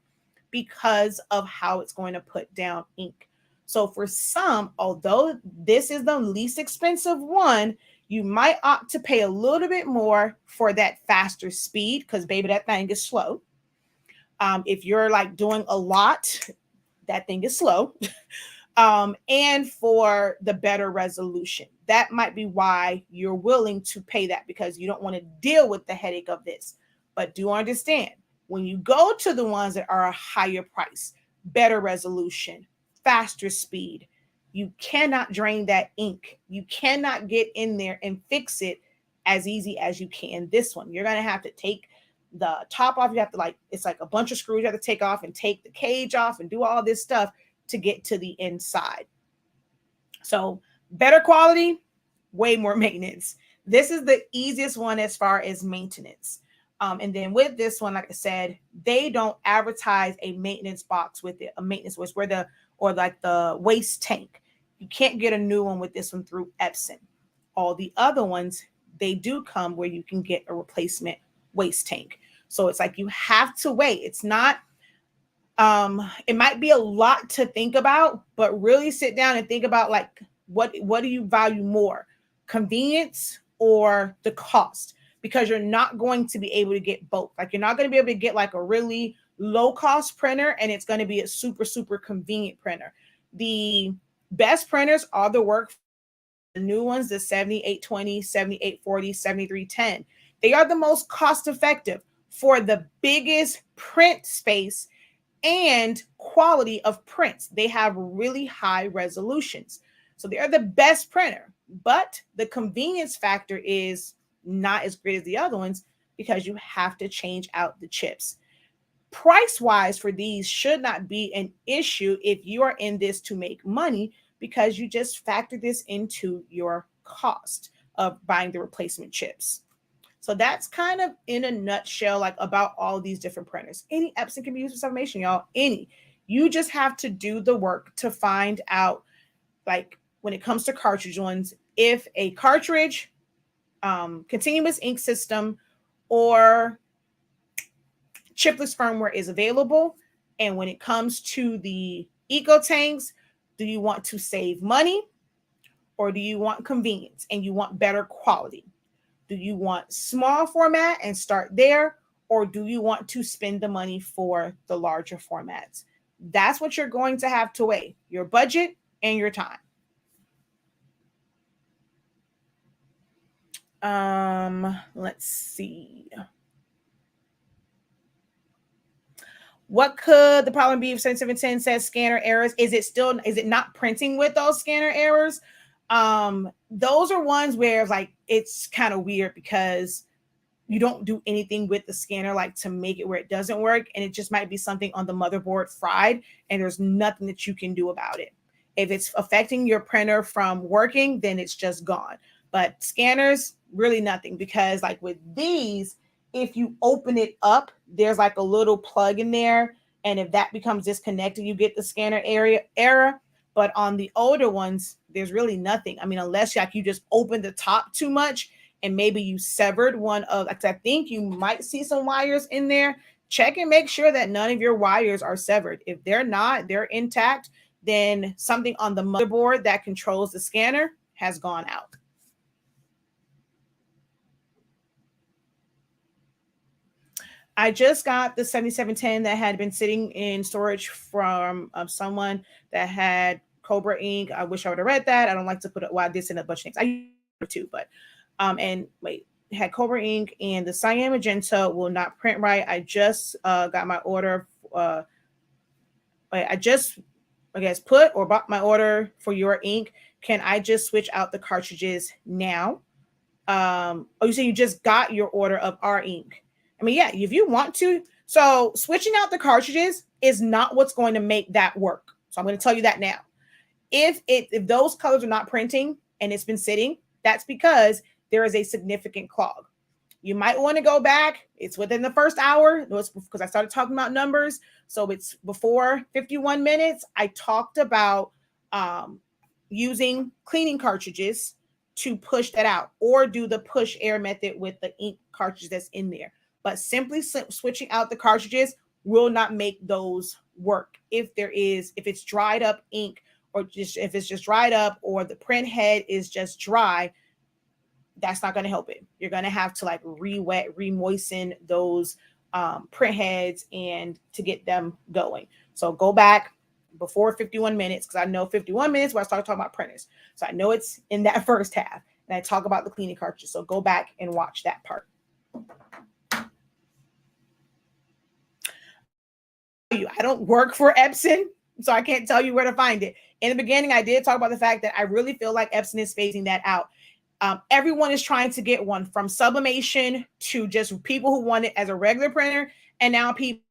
because of how it's going to put down ink. So for some, although this is the least expensive one, you might opt to pay a little bit more for that faster speed because, baby, that thing is slow. If you're like doing a lot, that thing is slow. And for the better resolution. That might be why you're willing to pay that, because you don't want to deal with the headache of this. But do understand, when you go to the ones that are a higher price, better resolution, faster speed, you cannot drain that ink. You cannot get in there and fix it as easy as you can this one. You're going to have to take the top off. You have to, like, it's like a bunch of screws you have to take off and take the cage off and do all this stuff to get to the inside. So better quality, way more maintenance. This is the easiest one as far as maintenance. And then with this one, like I said, they don't advertise a maintenance box with it, a maintenance was where the waste tank. You can't get a new one with this one through Epson. All the other ones, they do come where you can get a replacement waste tank. So it's like you have to wait. It's not, it might be a lot to think about, but really sit down and think about, like, what do you value more, convenience or the cost? Because you're not going to be able to get both. Like, you're not going to be able to get like a really low cost printer and it's going to be a super, super convenient printer. The best printers are the new ones, the 7820, 7840, 7310. They are the most cost effective for the biggest print space and quality of prints. They have really high resolutions. So they are the best printer, but the convenience factor is not as great as the other ones because you have to change out the chips. Price-wise for these should not be an issue if you are in this to make money, because you just factor this into your cost of buying the replacement chips. So that's kind of in a nutshell, like, about all these different printers. Any Epson can be used for sublimation, y'all. Any. You just have to do the work to find out, like, when it comes to cartridge ones, if a cartridge, continuous ink system, or chipless firmware is available. And when it comes to the eco tanks, do you want to save money or do you want convenience and you want better quality? Do you want small format and start there, or do you want to spend the money for the larger formats? That's what you're going to have to weigh, your budget and your time. Let's see. What could the problem be if 7710 says scanner errors? Is it not printing with those scanner errors? Those are ones where, like, it's kind of weird because you don't do anything with the scanner, like, to make it where it doesn't work. And it just might be something on the motherboard fried and there's nothing that you can do about it. If it's affecting your printer from working, then it's just gone. But scanners, really nothing, because, like, with these, if you open it up, there's like a little plug in there. And if that becomes disconnected, you get the scanner error. But on the older ones, there's really nothing. I mean, unless, like, you just open the top too much and maybe you severed one of, like, I think you might see some wires in there. Check and make sure that none of your wires are severed. If they're not, they're intact, then something on the motherboard that controls the scanner has gone out. I just got the 7710 that had been sitting in storage from someone that had Cobra ink. I wish I would have read that. I don't like to put it. Well, I did send a bunch of things. I used to, but had Cobra ink, and the cyan magenta will not print right. I just got my order. I just, I guess, bought my order for your ink. Can I just switch out the cartridges now? Oh, you say you just got your order of our ink? I mean, yeah, if you want to, So switching out the cartridges is not what's going to make that work. So I'm going to tell you that now. If those colors are not printing and it's been sitting, that's because there is a significant clog. You might want to go back. It's within the first hour. Because I started talking about numbers. So it's before 51 minutes. I talked about using cleaning cartridges to push that out, or do the push air method with the ink cartridge that's in there. But simply switching out the cartridges will not make those work. If it's dried up ink, or just if it's just dried up, or the print head is just dry, that's not going to help it. You're going to have to like re-wet, re-moisten those print heads and to get them going. So go back before 51 minutes, because I know 51 minutes when I start talking about printers. So I know it's in that first half. And I talk about the cleaning cartridge. So go back and watch that part. I don't work for Epson, so I can't tell you where to find it. In the beginning, I did talk about the fact that I really feel like Epson is phasing that out. Everyone is trying to get one, from Sublimation to just people who want it as a regular printer, and now people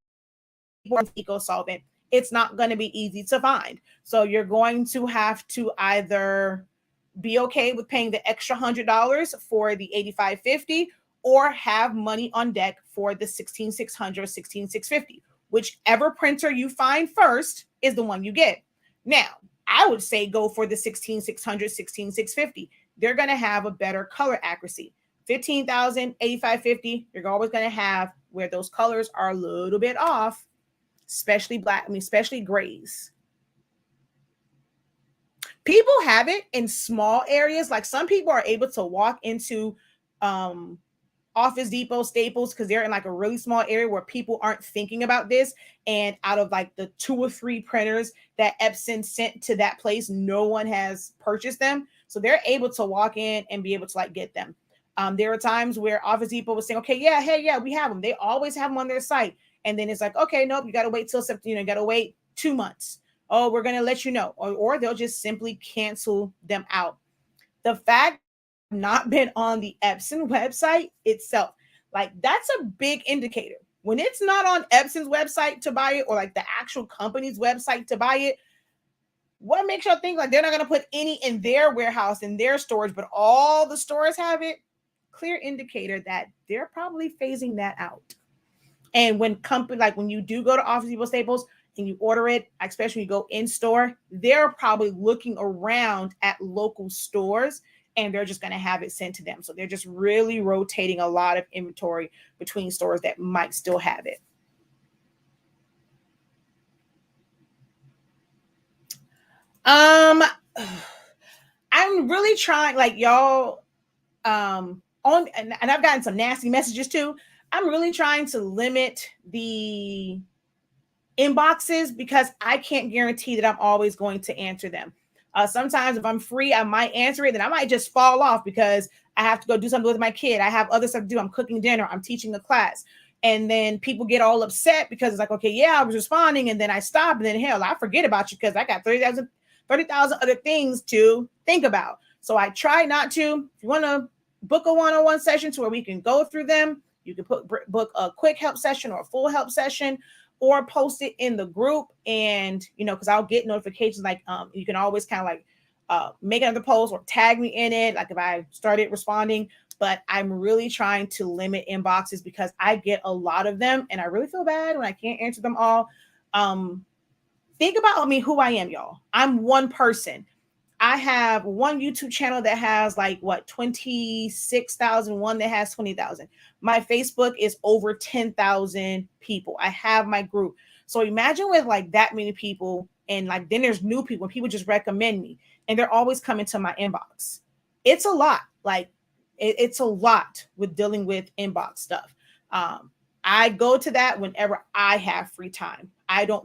want eco solvent. It's not going to be easy to find. So you're going to have to either be okay with paying the extra $100 for the 8550, or have money on deck for the 16600 or 16650. Whichever printer you find first is the one you get. Now, I would say go for the 16600, 16650. They're going to have a better color accuracy. 15,000, 8550, you're always going to have where those colors are a little bit off, especially especially grays. People have it in small areas. Like some people are able to walk into Office Depot, Staples, because they're in like a really small area where people aren't thinking about this. And out of like the 2 or 3 printers that Epson sent to that place, no one has purchased them. So they're able to walk in and be able to like get them. There are times where Office Depot was saying, okay, yeah, hey, yeah, we have them. They always have them on their site. And then it's like, okay, nope, you got to wait till September, you got to wait 2 months. Oh, we're going to let you know. Or they'll just simply cancel them out. The fact not been on the Epson website itself, like that's a big indicator. When it's not on Epson's website to buy it, or like the actual company's website to buy it, what makes y'all think like they're not going to put any in their warehouse, in their storage, but all the stores have it? Clear indicator that they're probably phasing that out. And when when you do go to Office Depot, Staples, and you order it, especially when you go in store, they're probably looking around at local stores, and they're just going to have it sent to them. So they're just really rotating a lot of inventory between stores that might still have it. I'm really trying, like y'all, and I've gotten some nasty messages too. I'm really trying to limit the inboxes, because I can't guarantee that I'm always going to answer them. Sometimes if I'm free, I might answer it. Then I might just fall off because I have to go do something with my kid. I have other stuff to do. I'm cooking dinner. I'm teaching a class. And then people get all upset because it's like, okay, yeah, I was responding. And then I stop. And then hell, I forget about you because I got 30,000 other things to think about. So I try not to. If you want to book a one-on-one session to where we can go through them, you can book a quick help session or a full help session, or post it in the group. And, because I'll get notifications, like you can always kind of like make another post or tag me in it, like if I started responding. But I'm really trying to limit inboxes because I get a lot of them, and I really feel bad when I can't answer them all. Think about who I am, y'all. I'm one person. I have one YouTube channel that has 26,000, one that has 20,000. My Facebook is over 10,000 people. I have my group. So imagine with that many people, and then there's new people, and people just recommend me, and they're always coming to my inbox. It's a lot. It's a lot with dealing with inbox stuff. I go to that whenever I have free time. I don't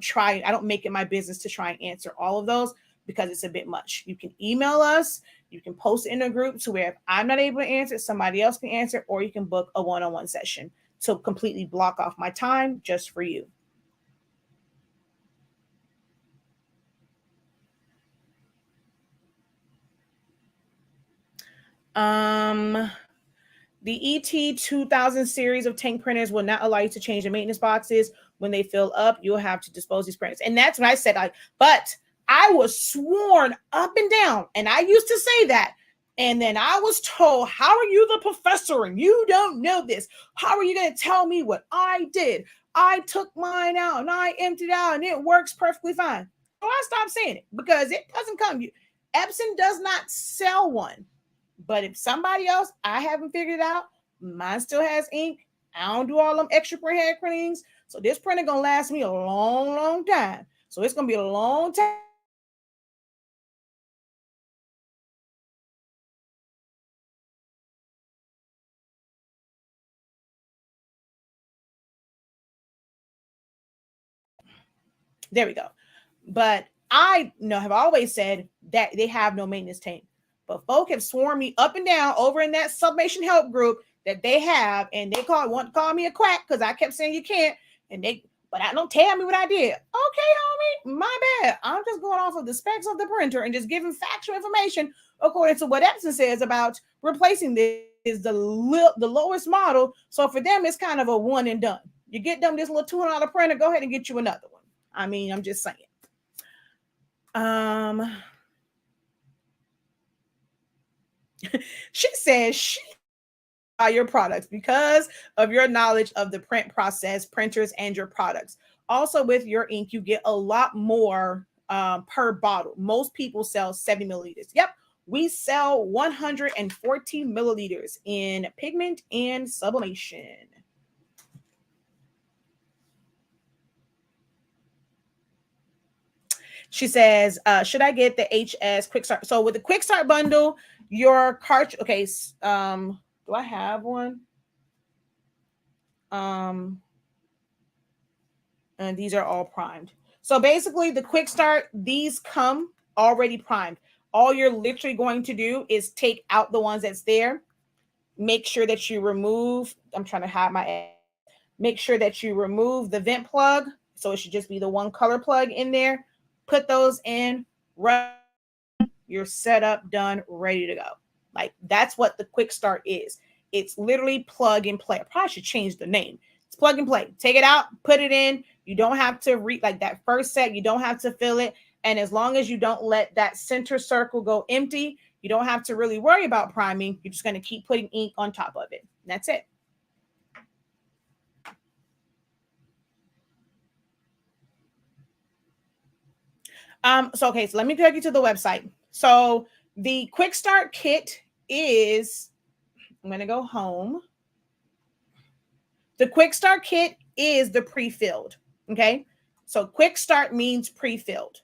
make it my business to try and answer all of those, because it's a bit much. You can email us, you can post it in a group to where if I'm not able to answer, somebody else can answer, or you can book a one-on-one session to completely block off my time just for you. The ET 2000 series of tank printers will not allow you to change the maintenance boxes. When they fill up, you'll have to dispose these printers. And that's when I said, but I was sworn up and down, and I used to say that. And then I was told, how are you the professor and you don't know this? How are you going to tell me what I did? I took mine out and I emptied out and it works perfectly fine. So I stopped saying it because it doesn't come. Epson does not sell one. But if somebody else, I haven't figured it out, mine still has ink. I don't do all them extra printhead printings. So this printer going to last me a long, long time. So it's going to be a long time. There we go. But I have always said that they have no maintenance tank. But folk have sworn me up and down over in that Sublimation help group that they have, and they want to call me a quack because I kept saying you can't. But I don't tell me what I did. Okay, homie, my bad. I'm just going off of the specs of the printer and just giving factual information according to what Epson says about replacing this is the lowest model. So for them, it's kind of a one and done. You get them this little $200 printer, go ahead and get you another one. I mean, I'm just saying. She says she buy your products because of your knowledge of the print process, printers, and your products. Also, with your ink, you get a lot more per bottle. Most people sell 70 milliliters. Yep, we sell 114 milliliters in pigment and sublimation. She says, should I get the HS Quick Start? So with the Quick Start bundle, your cartridge, okay, do I have one? And these are all primed. So basically the Quick Start, these come already primed. All you're literally going to do is take out the ones that's there. Make sure that you remove, I'm trying to hide my, make sure that you remove the vent plug. So it should just be the one color plug in there. Put those in, run, you're set up, done, ready to go. Like that's what the Quick Start is. It's literally plug and play. I probably should change the name. It's plug and play. Take it out, put it in. You don't have to read like that first set. You don't have to fill it. And as long as you don't let that center circle go empty, you don't have to really worry about priming. You're just going to keep putting ink on top of it. That's it. So let me take you to the website. So the Quick Start kit is, I'm going to go home. The Quick Start kit is the pre-filled. Okay. So Quick Start means pre-filled.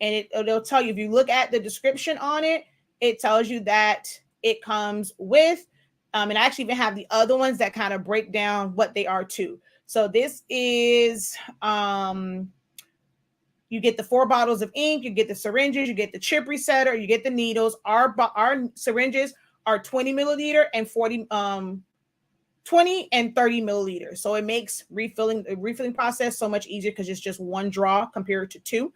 And it'll tell you, if you look at the description on it, it tells you that it comes with, and I actually even have the other ones that kind of break down what they are too. So this is, you get the 4 bottles of ink, you get the syringes, you get the chip resetter, you get the needles. Our syringes are 20 milliliter and 20 and 30 milliliters. So it makes the refilling process so much easier because it's just one draw compared to 2.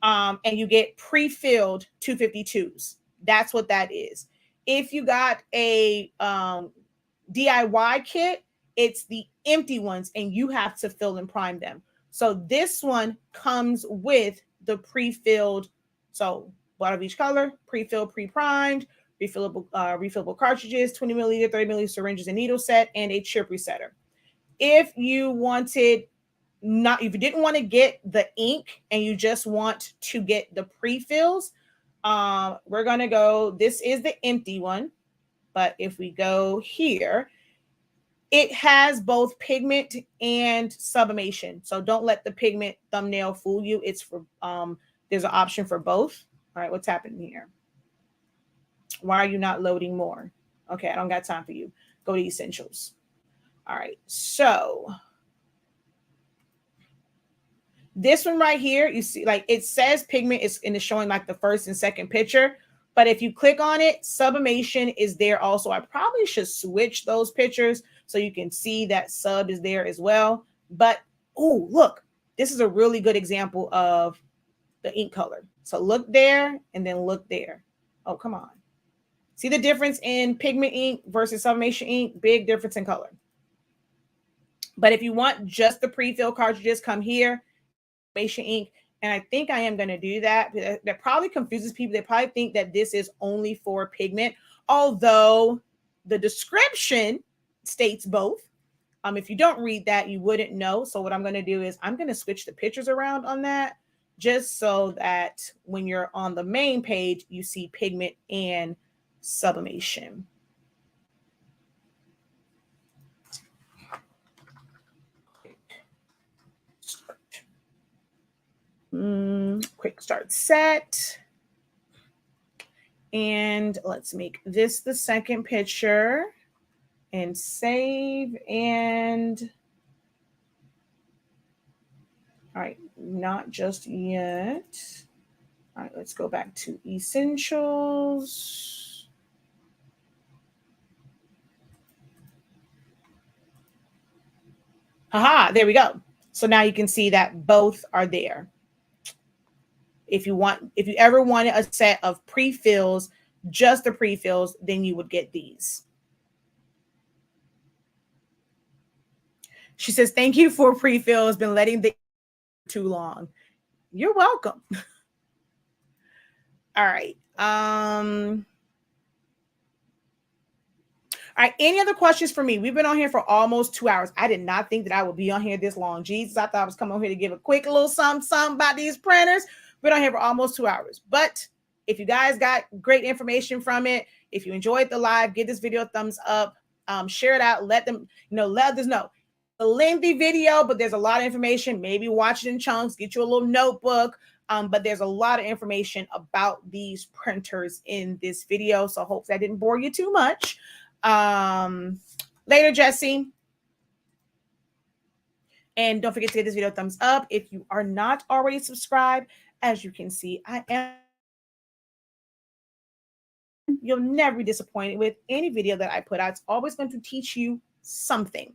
And you get pre-filled 252s. That's what that is. If you got a DIY kit, it's the empty ones and you have to fill and prime them. So this one comes with the pre-filled, so one of each color, pre-filled, pre-primed, refillable cartridges, 20 milliliter, 30 milliliter syringes and needle set, and a chip resetter. If you if you didn't want to get the ink and you just want to get the pre-fills, we're going to go, this is the empty one. But if we go here, it has both pigment and sublimation. So don't let the pigment thumbnail fool you. It's for, there's an option for both. All right, what's happening here? Why are you not loading more? Okay, I don't got time for you. Go to essentials. All right, so this one right here, you see, like it says pigment is in the showing like the first and second picture. But if you click on it, sublimation is there also. I probably should switch those pictures so you can see that sub is there as well. But, oh, look, this is a really good example of the ink color. So look there and then look there. Oh, come on. See the difference in pigment ink versus sublimation ink? Big difference in color. But if you want just the pre-filled cartridges, come here, sublimation ink. And I think I am going to do that. That probably confuses people. They probably think that this is only for pigment, although the description states both. If you don't read that, you wouldn't know. So what I'm going to do is I'm going to switch the pictures around on that, just so that when you're on the main page, you see pigment and sublimation. Quick start set. And let's make this the second picture and save. And all right, not just yet. All right, let's go back to essentials. Aha, there we go. So now you can see that both are there. If you ever wanted a set of pre-fills, just the pre-fills, then you would get these. She says, thank you for pre-fills. Been letting the too long. You're welcome. All right. All right. Any other questions for me? We've been on here for almost 2 hours. I did not think that I would be on here this long. Jesus, I thought I was coming on here to give a quick little something about these printers. Been on here for almost 2 hours. But if you guys got great information from it, if you enjoyed the live, give this video a thumbs up, share it out, let them, let others know. A lengthy video, but there's a lot of information. Maybe watch it in chunks, get you a little notebook. But there's a lot of information about these printers in this video. So hopefully I didn't bore you too much. Later, Jesse. And don't forget to give this video a thumbs up. If you are not already subscribed, as you can see, I am. You'll never be disappointed with any video that I put out. It's always going to teach you something.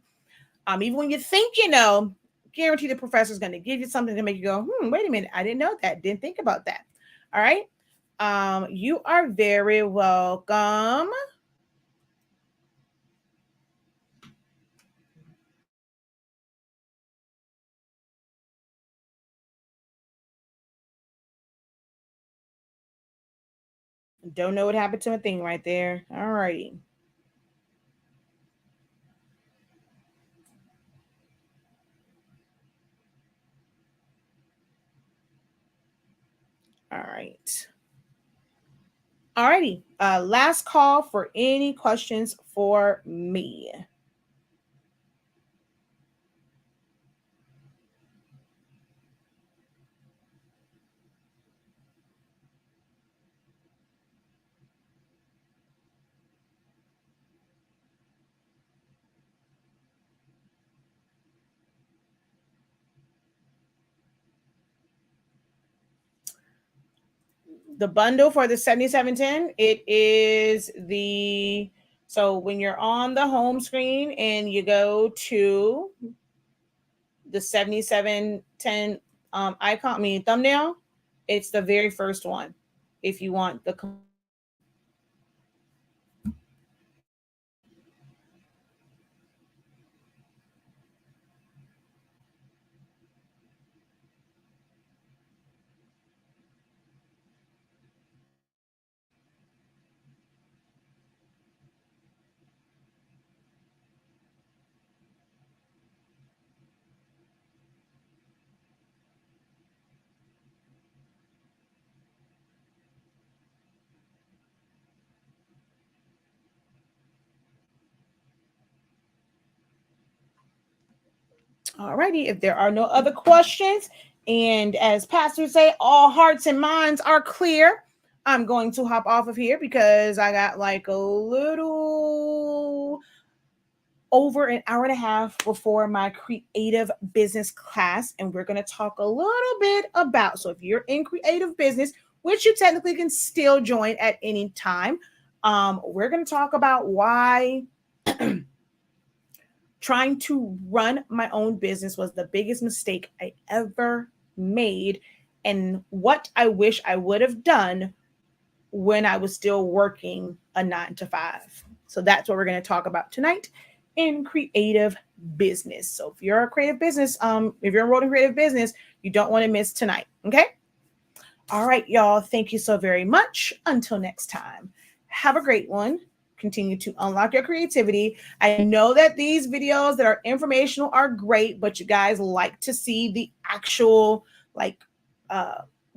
Even when you think you know, guarantee the professor is going to give you something to make you go, wait a minute, I didn't know that. Didn't think about that. All right. You are very welcome. Don't know what happened to a thing right there. All righty. All right. All righty. Last call for any questions for me. The bundle for the 7710, it is so when you're on the home screen and you go to the 7710 icon, thumbnail, it's the very first one. If you want the all righty. If there are no other questions, and as pastors say, all hearts and minds are clear, I'm going to hop off of here because I got like a little over an hour and a half before my creative business class. And we're going to talk a little bit about, so if you're in creative business, which you technically can still join at any time, we're going to talk about why trying to run my own business was the biggest mistake I ever made, and what I wish I would have done when I was still working a 9 to 5. So that's what we're going to talk about tonight in creative business. So if you're a creative business, if you're enrolled in creative business, you don't want to miss tonight. Okay. All right, y'all. Thank you so very much. Until next time, have a great one. Continue to unlock your creativity. I know that these videos that are informational are great, but you guys like to see the actual like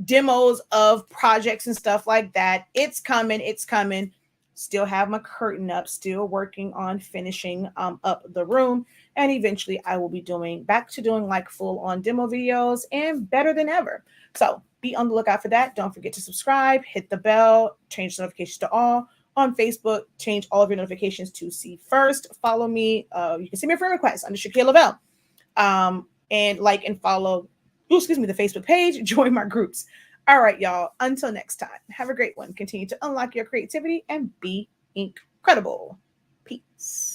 demos of projects and stuff like that. It's coming. It's coming. Still have my curtain up, still working on finishing up the room. And eventually I will be back to doing like full on demo videos and better than ever. So be on the lookout for that. Don't forget to subscribe, hit the bell, change the notifications to all. On Facebook, change all of your notifications to see first. Follow me. You can send me a friend request under Shaquille Lavelle. And like and follow, the Facebook page. Join my groups. All right, y'all. Until next time, have a great one. Continue to unlock your creativity and be incredible. Peace.